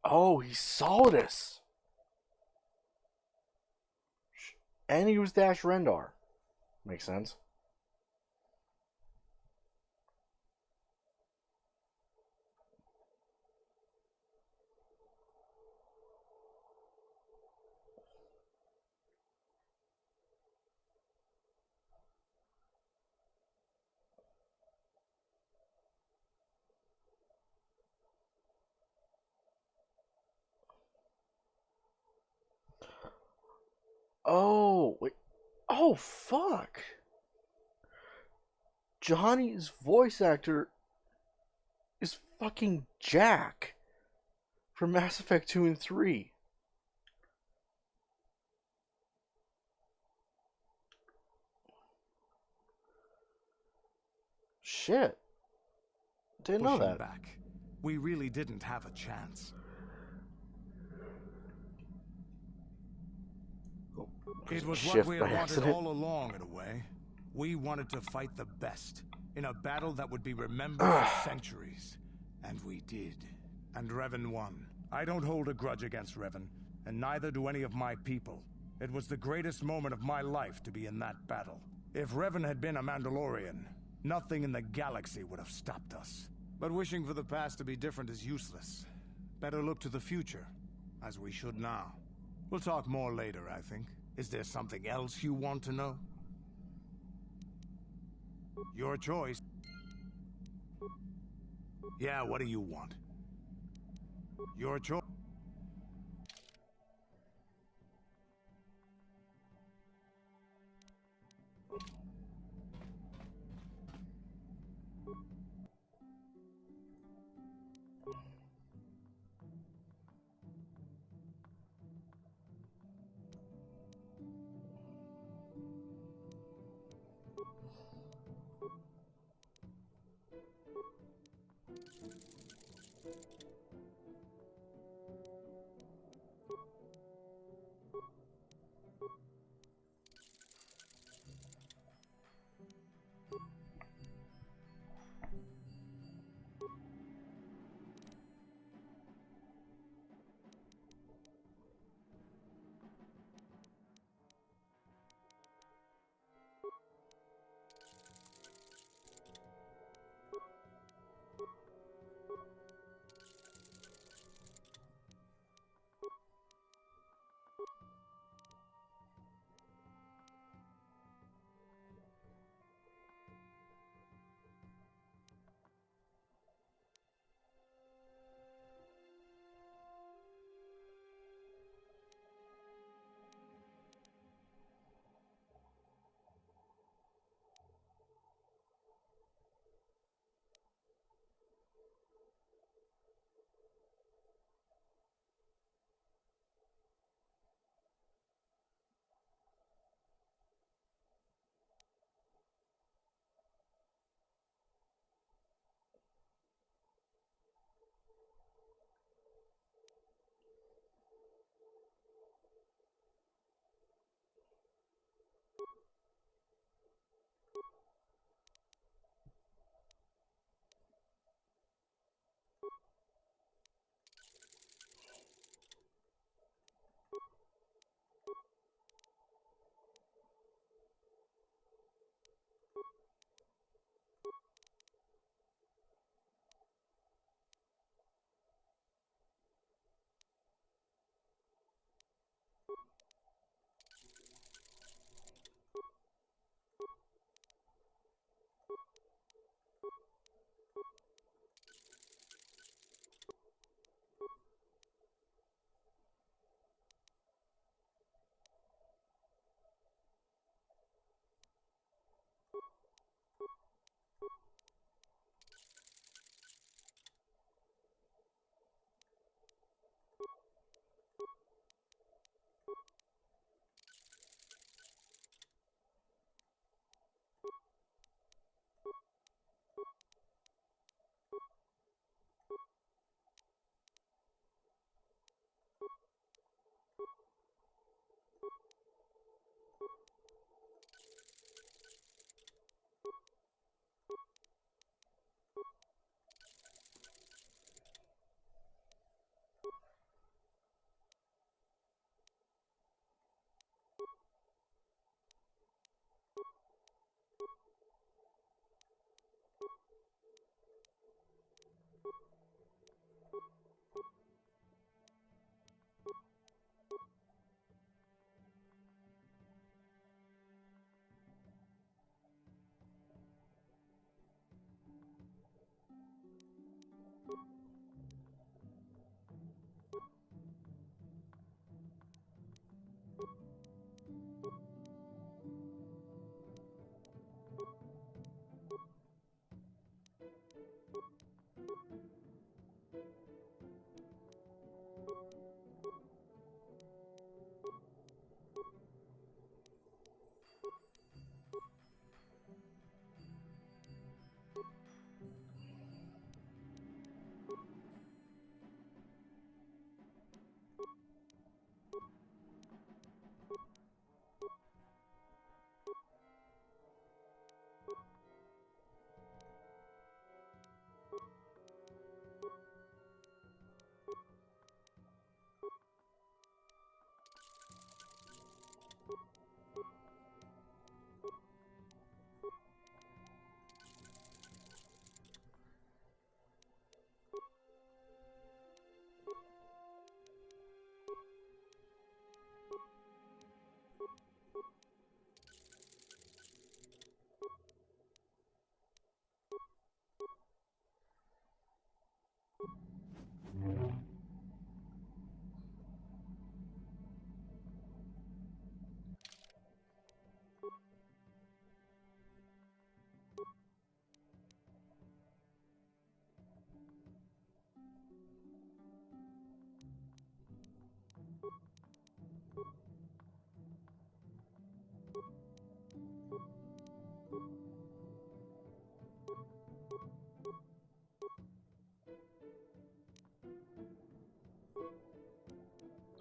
Oh, he saw this. And he was Dash Rendar. Makes sense. Oh, wait. Oh, fuck. Johnny's voice actor is fucking Jack from Mass Effect 2 and 3. Shit. Didn't know that. Back. We really didn't have a chance. It was what we had wanted all along, in a way. We wanted to fight the best, in a battle that would be remembered for centuries. And we did. And Revan won. I don't hold a grudge against Revan, and neither do any of my people. It was the greatest moment of my life to be in that battle. If Revan had been a Mandalorian, nothing in the galaxy would have stopped us. But wishing for the past to be different is useless. Better look to the future, as we should now. We'll talk more later, I think. Is there something else you want to know? Your choice. Yeah, what do you want? Your choice.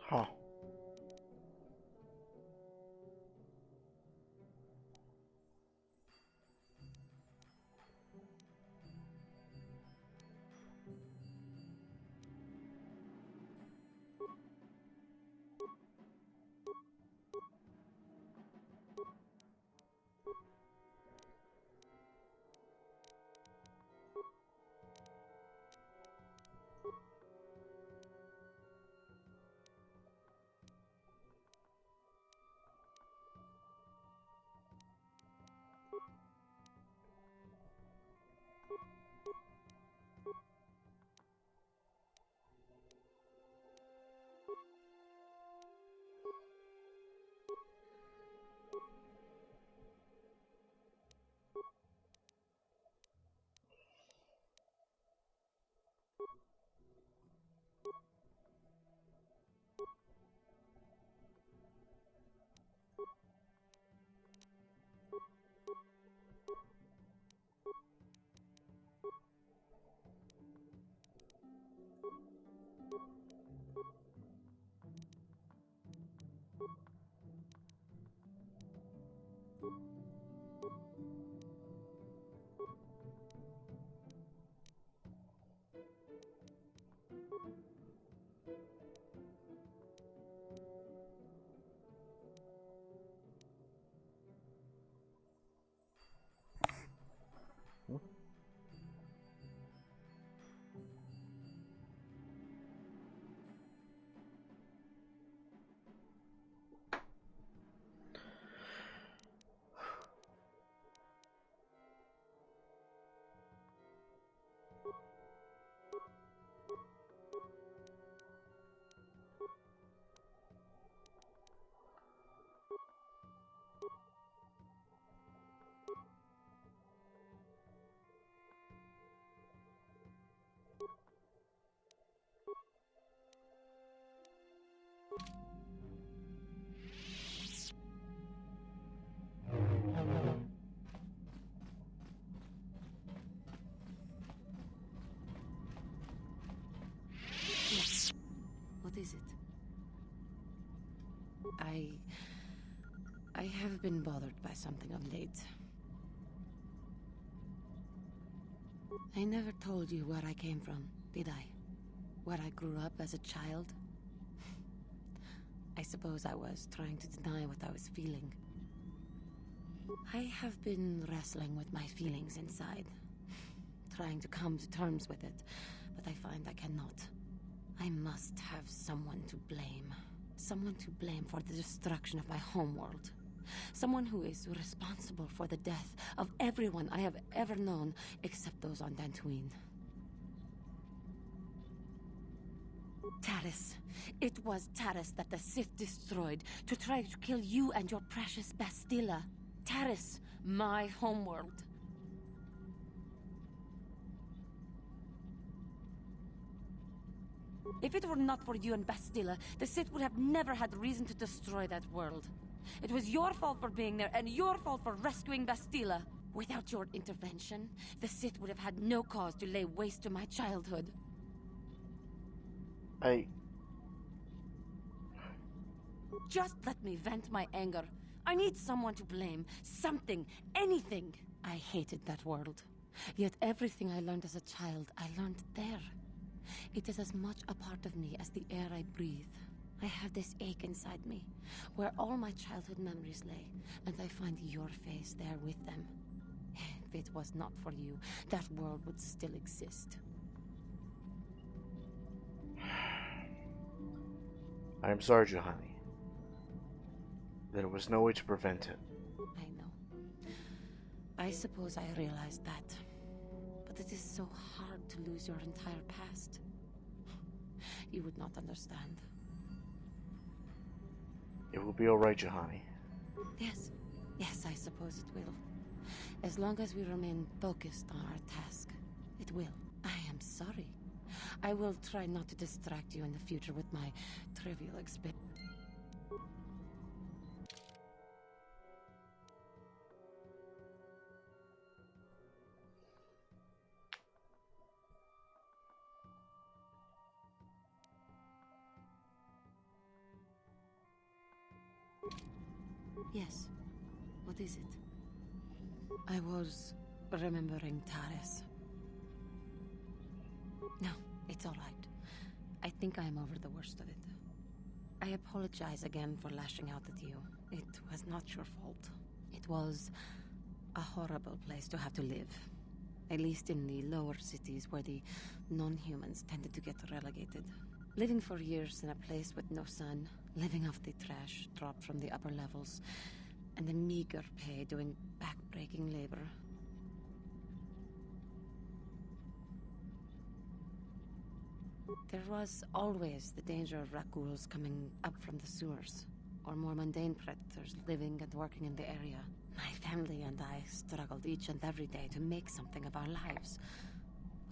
Huh. What is it? I have been bothered by something of late. I never told you where I came from, did I? Where I grew up as a child? I suppose I was trying to deny what I was feeling. I have been wrestling with my feelings inside, trying to come to terms with it, but I find I cannot. I must have someone to blame. Someone to blame for the destruction of my homeworld. Someone who is responsible for the death of everyone I have ever known, except those on Dantooine. Taris. It was Taris that the Sith destroyed to try to kill you and your precious Bastila. Taris, my homeworld. If it were not for you and Bastila, the Sith would have never had reason to destroy that world. It was your fault for being there, and your fault for rescuing Bastila. Without your intervention, the Sith would have had no cause to lay waste to my childhood. Just let me vent my anger. I need someone to blame. Something. Anything. I hated that world. Yet everything I learned as a child, I learned there. It is as much a part of me as the air I breathe. I have this ache inside me, where all my childhood memories lay, and I find your face there with them. If it was not for you, that world would still exist. I am sorry, Juhani. There was no way to prevent it. I know. I suppose I realized that. But it is so hard to lose your entire past. You would not understand. It will be alright, Juhani. Yes. Yes, I suppose it will. As long as we remain focused on our task, it will. I am sorry. I will try not to distract you in the future with my trivial experience. . Yes. What is it? I was remembering Taris. No, it's all right. I think I am over the worst of it. I apologize again for lashing out at you. It was not your fault. It was a horrible place to have to live. At least in the lower cities where the non-humans tended to get relegated. Living for years in a place with no sun, living off the trash dropped from the upper levels, and the meager pay doing back-breaking labor. There was always the danger of Rakuls coming up from the sewers, or more mundane predators living and working in the area. My family and I struggled each and every day to make something of our lives.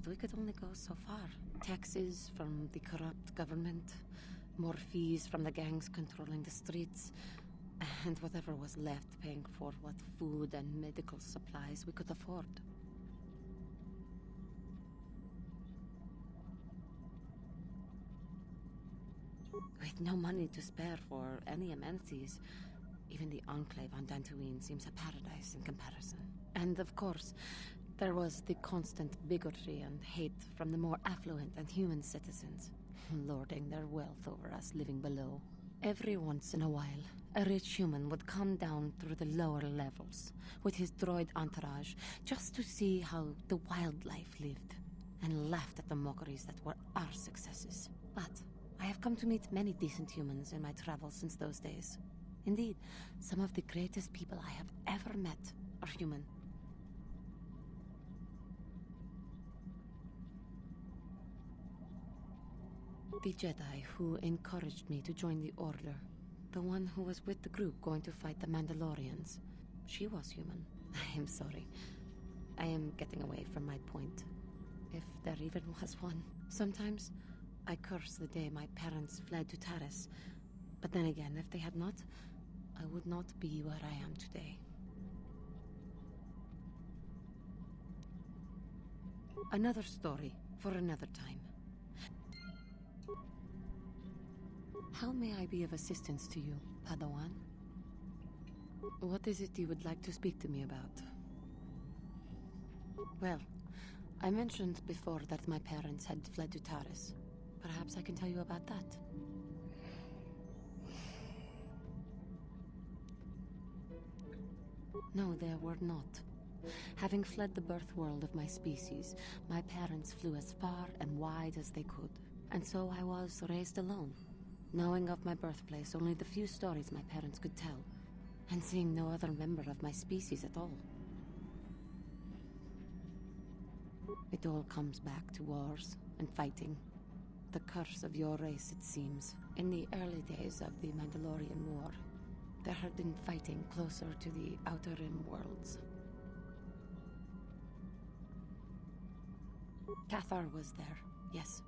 But we could only go so far. Taxes from the corrupt government, more fees from the gangs controlling the streets, and whatever was left paying for what food and medical supplies we could afford. With no money to spare for any amenities, even the Enclave on Dantooine seems a paradise in comparison. And of course, there was the constant bigotry and hate from the more affluent and human citizens, lording their wealth over us living below. Every once in a while, a rich human would come down through the lower levels with his droid entourage just to see how the wildlife lived, and laughed at the mockeries that were our successes. But I have come to meet many decent humans in my travels since those days. Indeed, some of the greatest people I have ever met are human. The Jedi who encouraged me to join the Order, the one who was with the group going to fight the Mandalorians, she was human. I am sorry. I am getting away from my point, if there even was one. Sometimes I curse the day my parents fled to Taris, but then again, if they had not, I would not be where I am today. Another story for another time. How may I be of assistance to you, Padawan? What is it you would like to speak to me about? Well, I mentioned before that my parents had fled to Taris. Perhaps I can tell you about that. No, they were not. Having fled the birth world of my species, my parents flew as far and wide as they could. And so I was raised alone, knowing of my birthplace only the few stories my parents could tell, and seeing no other member of my species at all. It all comes back to wars and fighting. The curse of your race, it seems. In the early days of the Mandalorian War, there had been fighting closer to the Outer Rim worlds. Cathar was there, yes.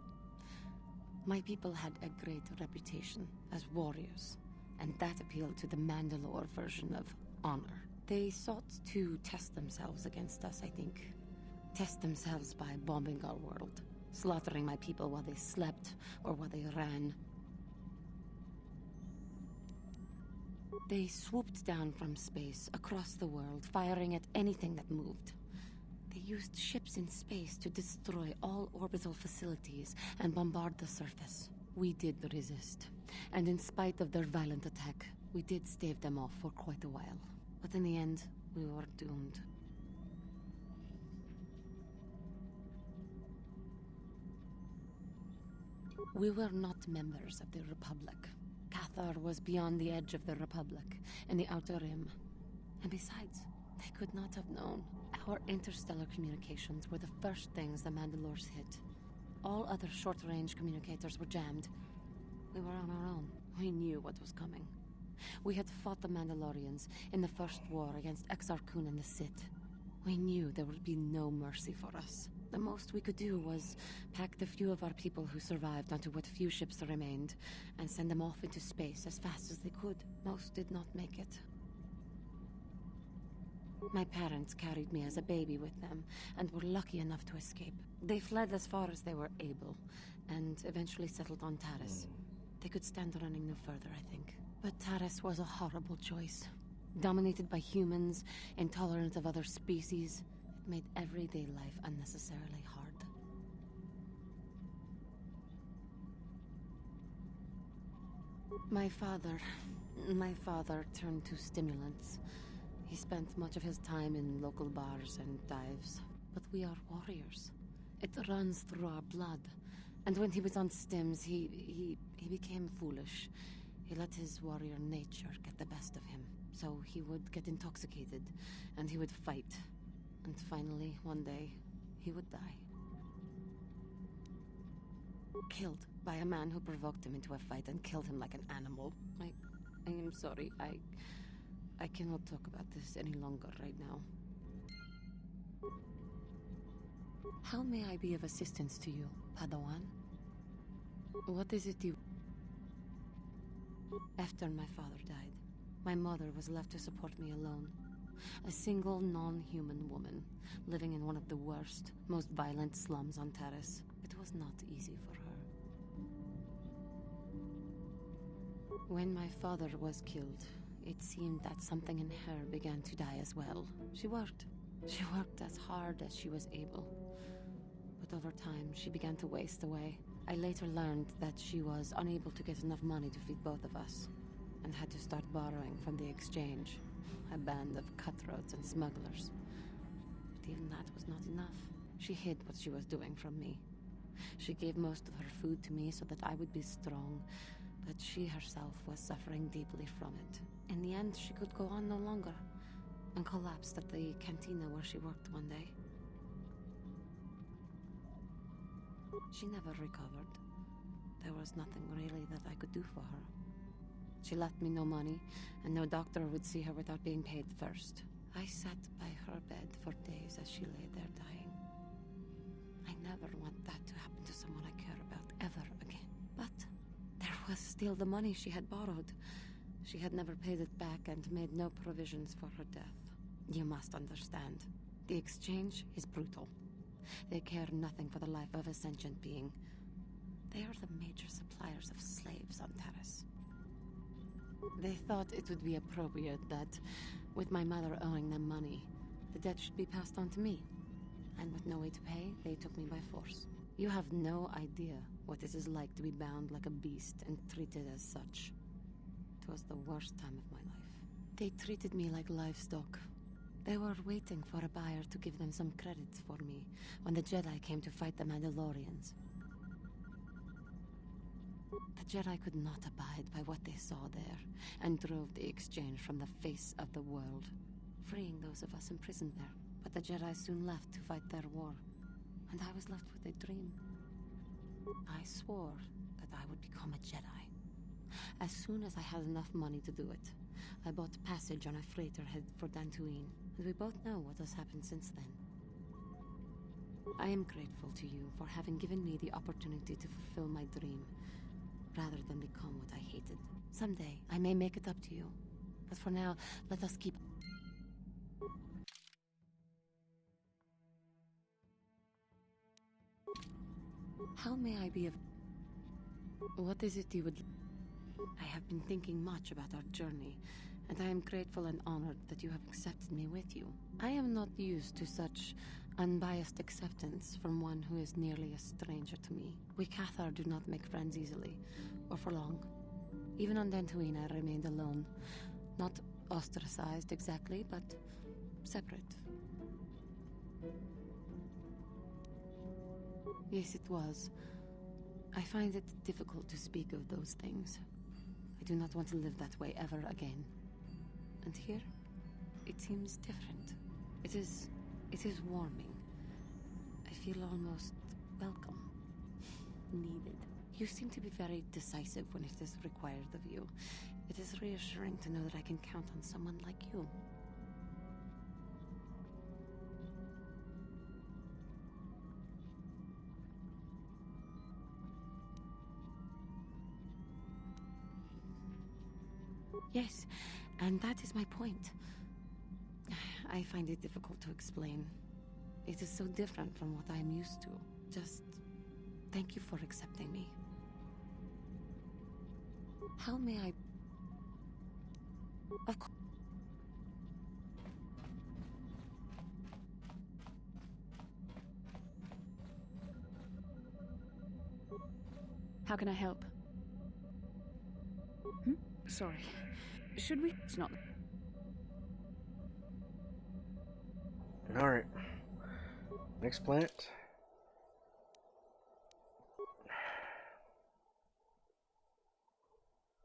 My people had a great reputation as warriors, and that appealed to the Mandalore version of honor. They sought to test themselves against us, I think. Test themselves by bombing our world, slaughtering my people while they slept or while they ran. They swooped down from space across the world, firing at anything that moved. They used ships in space to destroy all orbital facilities and bombard the surface. We did resist, and in spite of their violent attack, we did stave them off for quite a while. But in the end, we were doomed. We were not members of the Republic. Cathar was beyond the edge of the Republic, in the Outer Rim. And besides, they could not have known. Our interstellar communications were the first things the Mandalores hit. All other short-range communicators were jammed. We were on our own. We knew what was coming. We had fought the Mandalorians in the first war against Exar Kun and the Sith. We knew there would be no mercy for us. The most we could do was pack the few of our people who survived onto what few ships remained and send them off into space as fast as they could. Most did not make it. My parents carried me as a baby with them and were lucky enough to escape. They fled as far as they were able and eventually settled on Taris. They could stand running no further, I think. But Taris was a horrible choice. Dominated by humans, intolerant of other species, it made everyday life unnecessarily hard. My father turned to stimulants. He spent much of his time in local bars and dives. But we are warriors. It runs through our blood. And when he was on stims, he became foolish. He let his warrior nature get the best of him. So he would get intoxicated, and he would fight. And finally, one day, he would die. Killed by a man who provoked him into a fight and killed him like an animal. I am sorry. I cannot talk about this any longer right now. How may I be of assistance to you, Padawan? What is it you... After my father died, my mother was left to support me alone. A single non-human woman, living in one of the worst, most violent slums on Taris. It was not easy for her. When my father was killed, it seemed that something in her began to die as well. She worked. She worked as hard as she was able. But over time, she began to waste away. I later learned that she was unable to get enough money to feed both of us, and had to start borrowing from the exchange, a band of cutthroats and smugglers. But even that was not enough. She hid what she was doing from me. She gave most of her food to me so that I would be strong, but she herself was suffering deeply from it. In the end, she could go on no longer, and collapsed at the cantina where she worked one day. She never recovered. There was nothing really that I could do for her. She left me no money, and no doctor would see her without being paid first. I sat by her bed for days as she lay there dying. I never want that to happen to someone I care about ever again. But there was still the money she had borrowed. She had never paid it back and made no provisions for her death. You must understand. The exchange is brutal. They care nothing for the life of a sentient being. They are the major suppliers of slaves on Taris. They thought it would be appropriate that, with my mother owing them money, the debt should be passed on to me. And with no way to pay, they took me by force. You have no idea what it is like to be bound like a beast and treated as such. It was the worst time of my life. They treated me like livestock. They were waiting for a buyer to give them some credits for me when the Jedi came to fight the Mandalorians. The Jedi could not abide by what they saw there, and drove the exchange from the face of the world, freeing those of us imprisoned there. But the Jedi soon left to fight their war, and I was left with a dream. I swore that I would become a Jedi. As soon as I had enough money to do it, I bought passage on a freighter headed for Dantooine, and we both know what has happened since then. I am grateful to you for having given me the opportunity to fulfill my dream, rather than become what I hated. Someday, I may make it up to you, but for now, let us keep... How may I be of... What is it you would... I have been thinking much about our journey, and I am grateful and honored that you have accepted me with you. I am not used to such unbiased acceptance from one who is nearly a stranger to me. We Cathar do not make friends easily, or for long. Even on Dantooine, I remained alone. Not ostracized exactly, but separate. Yes, it was. I find it difficult to speak of those things. I do not want to live that way ever again. And here, it seems different. It is warming. I feel almost welcome. Needed. You seem to be very decisive when it is required of you. It is reassuring to know that I can count on someone like you. Yes, and that is my point. I find it difficult to explain. It is so different from what I am used to. Just thank you for accepting me. How may I... Of course. How can I help? Sorry. Should we? It's not. Alright. Next planet.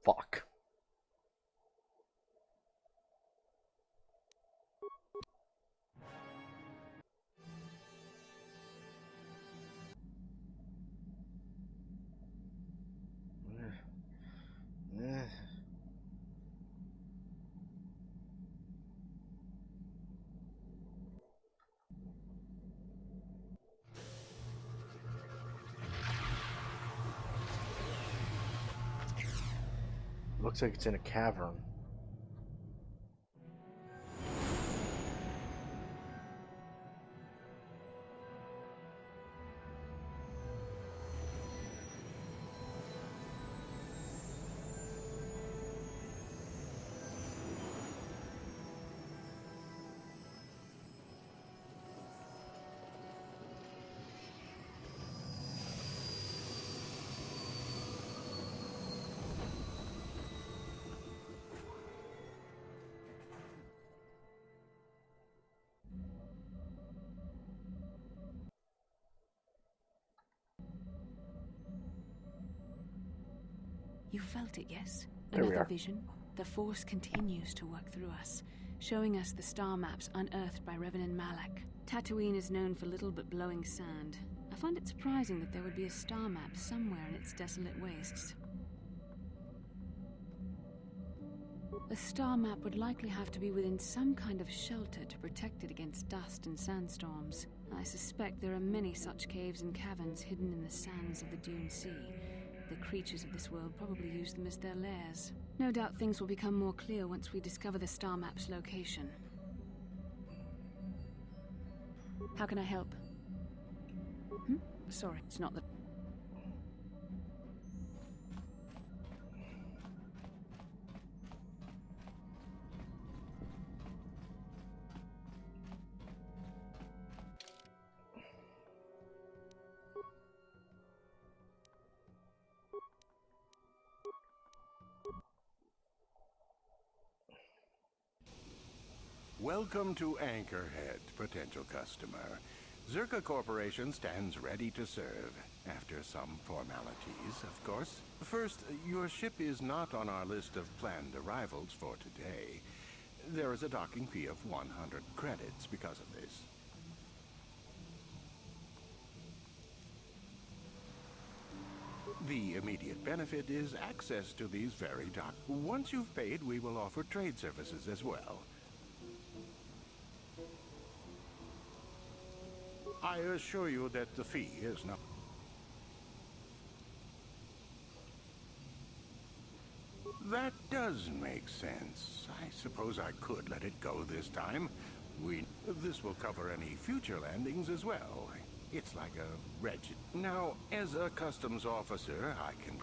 Fuck. Looks like it's in a cavern. You felt it, yes? There we Another are. vision? The Force continues to work through us, showing us the star maps unearthed by Reverend Malak. Tatooine is known for little but blowing sand. I find it surprising that there would be a star map somewhere in its desolate wastes. A star map would likely have to be within some kind of shelter to protect it against dust and sandstorms. I suspect there are many such caves and caverns hidden in the sands of the Dune Sea. The creatures of this world probably use them as their lairs. No doubt things will become more clear once we discover the star map's location. How can I help? Sorry, it's not the... Welcome to Anchorhead, potential customer. Zerka Corporation stands ready to serve, after some formalities, of course. First, your ship is not on our list of planned arrivals for today. There is a docking fee of 100 credits because of this. The immediate benefit is access to these very docks. Once you've paid, we will offer trade services as well. I assure you that the fee is not... That does make sense. I suppose I could let it go this time. This will cover any future landings as well. It's like a regiment. Now, as a customs officer, I can...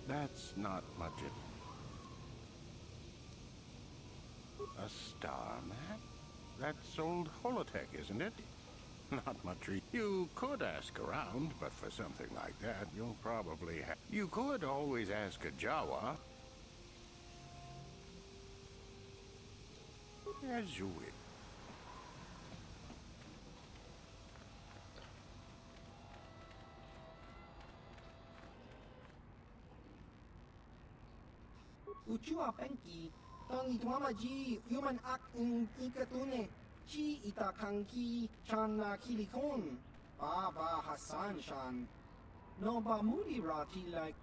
That's not much of... A star map? That's old Holotech, isn't it? Not much. You could ask around, but for something like that, you'll probably have... You could always ask a Jawa. As you wish. Uchua Penki, Tong Itwamaji, Human Ak Ikatune, Chi Itakanki, Chana Kilikon, Baba Hassan Shan, Noba Moody Rati like.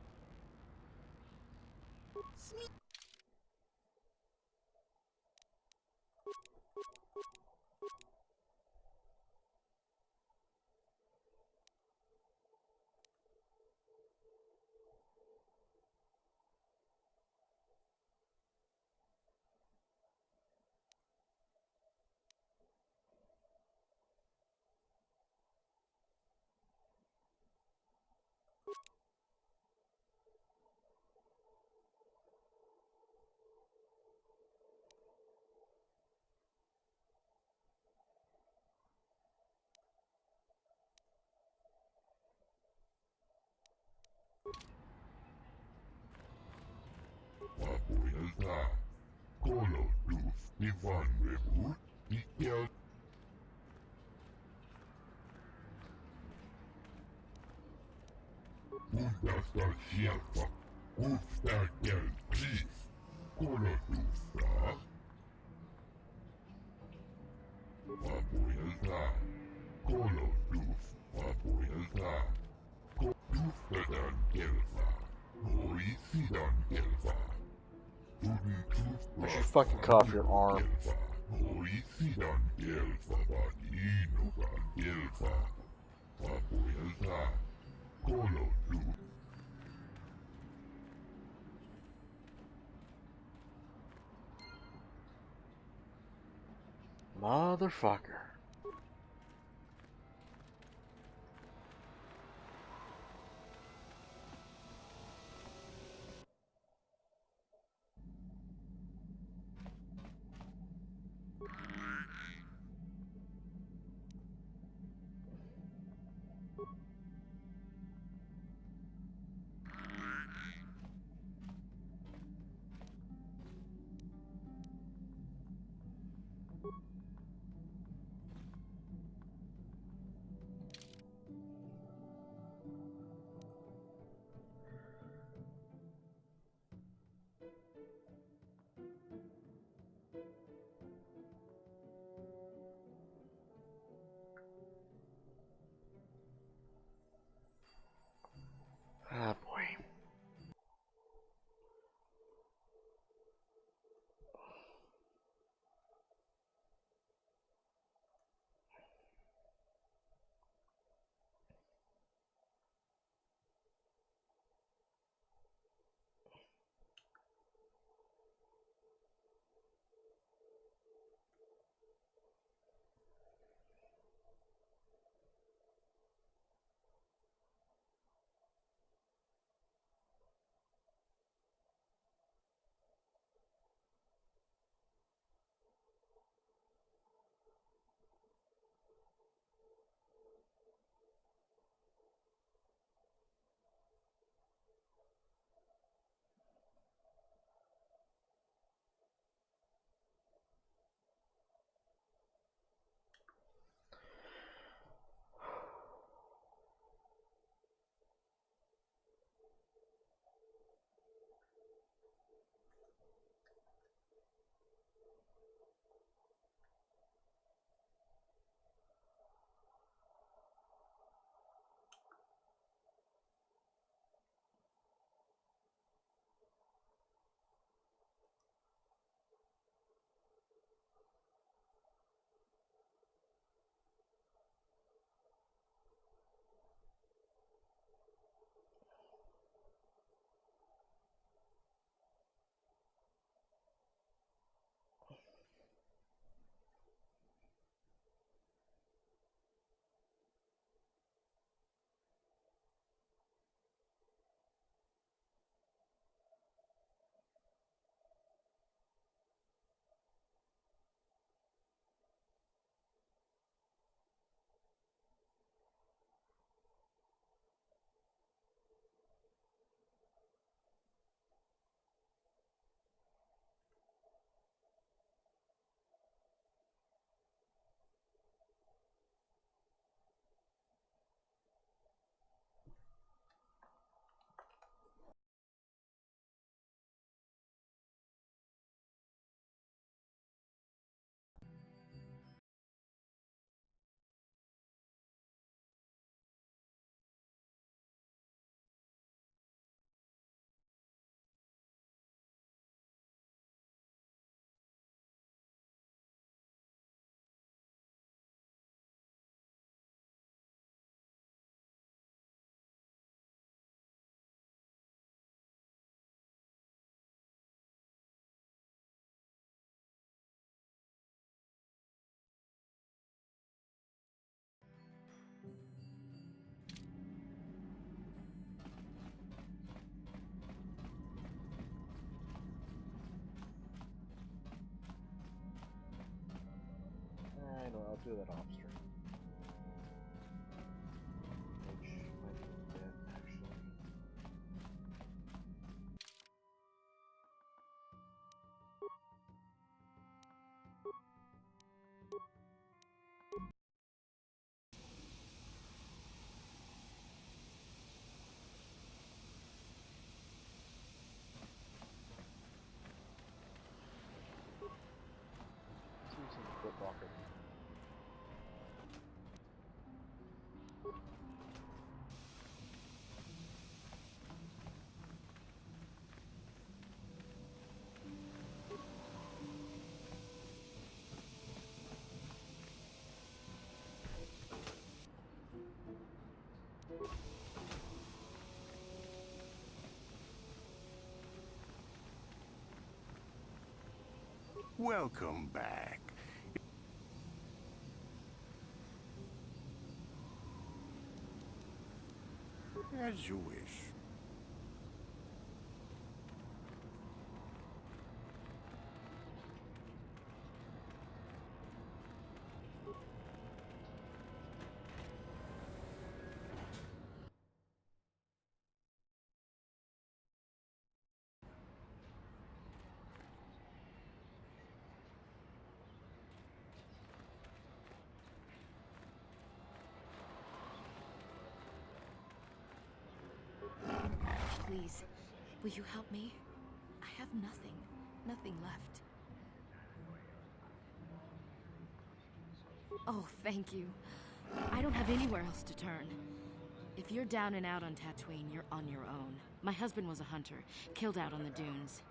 Papoilta. Kolo duf ni van rebut. Ikel. Undasta shelfa. Ufta del chief. Kolo dufta. Papoilta. Kolo duf. Papoilta. Duftadan gelfa. Hoisidan gelfa. You should fucking cut off your arm. Hoisidan gelfa. Baninugan gelfa. Papoilta. Kolo duf. Motherfucker. Ah, boy. I know, I'll do that off stream. Which might be a bit, actually. Welcome back. As you wish. Please, will you help me? I have nothing left. Oh, thank you. I don't have anywhere else to turn. If you're down and out on Tatooine, you're on your own. My husband was a hunter, killed out on the dunes.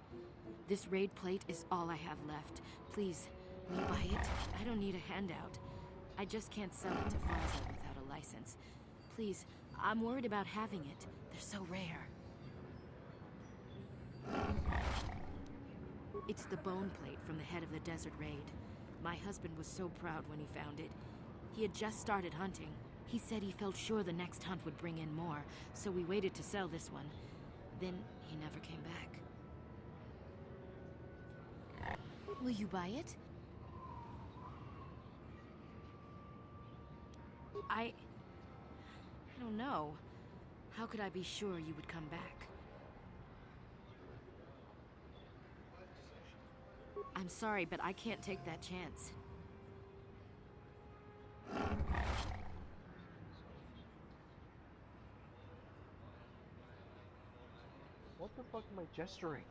This raid plate is all I have left. Please, will you buy it? I don't need a handout. I just can't sell it to Faza without a license. Please, I'm worried about having it. They're so rare. It's the bone plate from the head of the desert raid. My husband was so proud when he found it. He had just started hunting. He said he felt sure the next hunt would bring in more, so we waited to sell this one. Then he never came back. Will you buy it? I don't know. How could I be sure you would come back? I'm sorry, but I can't take that chance. What the fuck am I gesturing?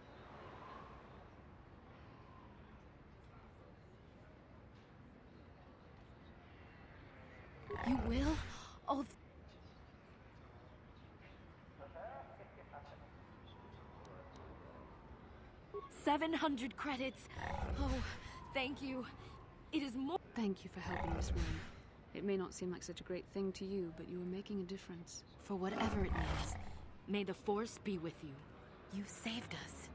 You will? Oh... 700 credits! Oh, thank you. It is more... Thank you for helping us, woman. It may not seem like such a great thing to you, but you are making a difference. For whatever it means, may the Force be with you. You saved us.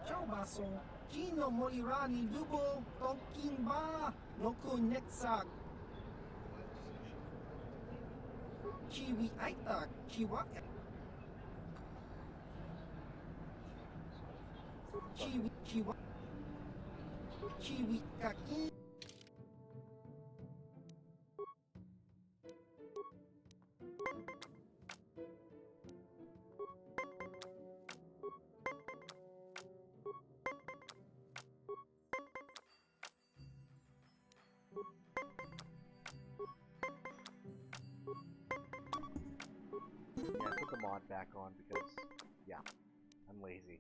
Ciao baso, Gino Morirani Dubo, Tonkin Ba, Noku Netsak. Chiwi Aitak, Chiwa. Chiwa. Chiwi Kaki. Yeah, I put the mod back on because, yeah, I'm lazy.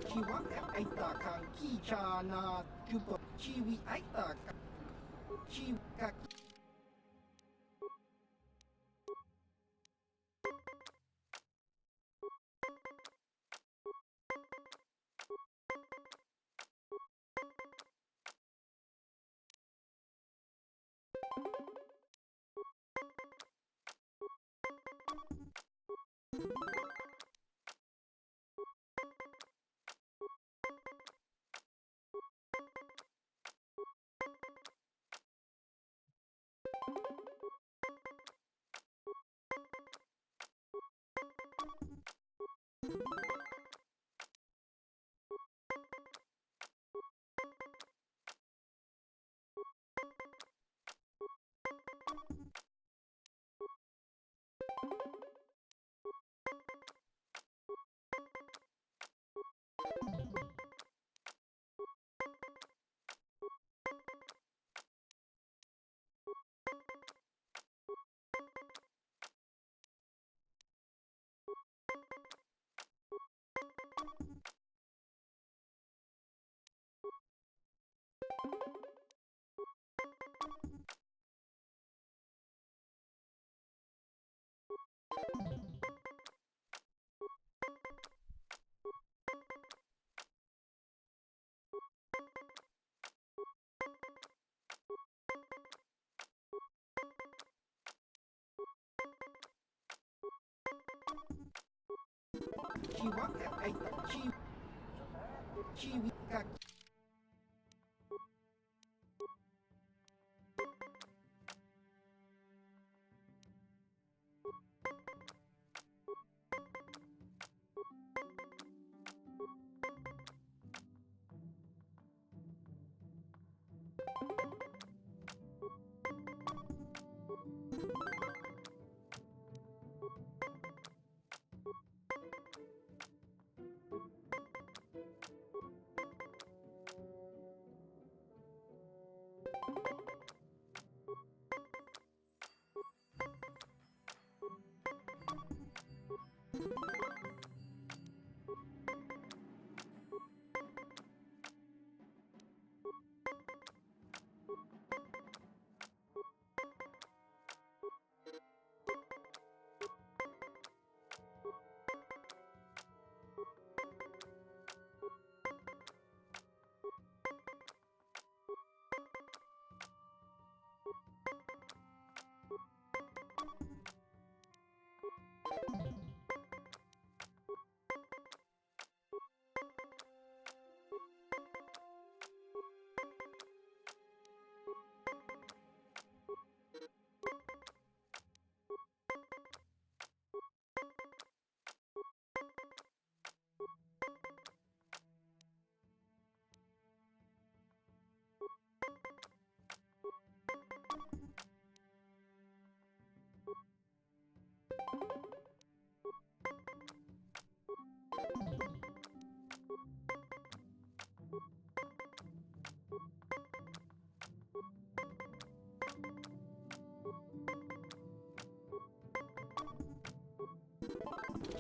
Chiwa Aitak, Kichana, Chupa, Chiwi Aitak, Chiwi Kaki. Chihuahua, Chihuahua.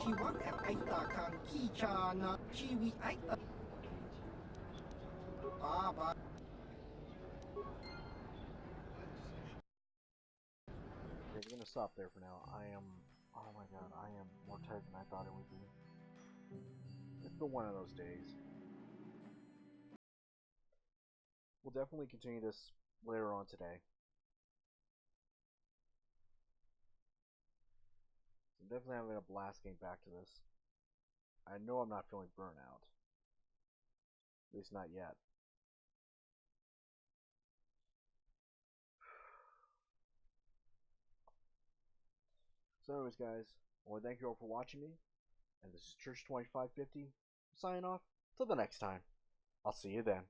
Chihuahua, Aitakan, Kichana, Chiwi, Aita. Baba. Okay, we're gonna stop there for now. Oh my god, I am more tired than I thought it would be. It's been one of those days. We'll definitely continue this later on today. I'm definitely having a blast getting back to this. I know I'm not feeling burnout. At least not yet. So anyways guys, I want to thank you all for watching me. And this is Church 2550. Signing off. Till the next time. I'll see you then.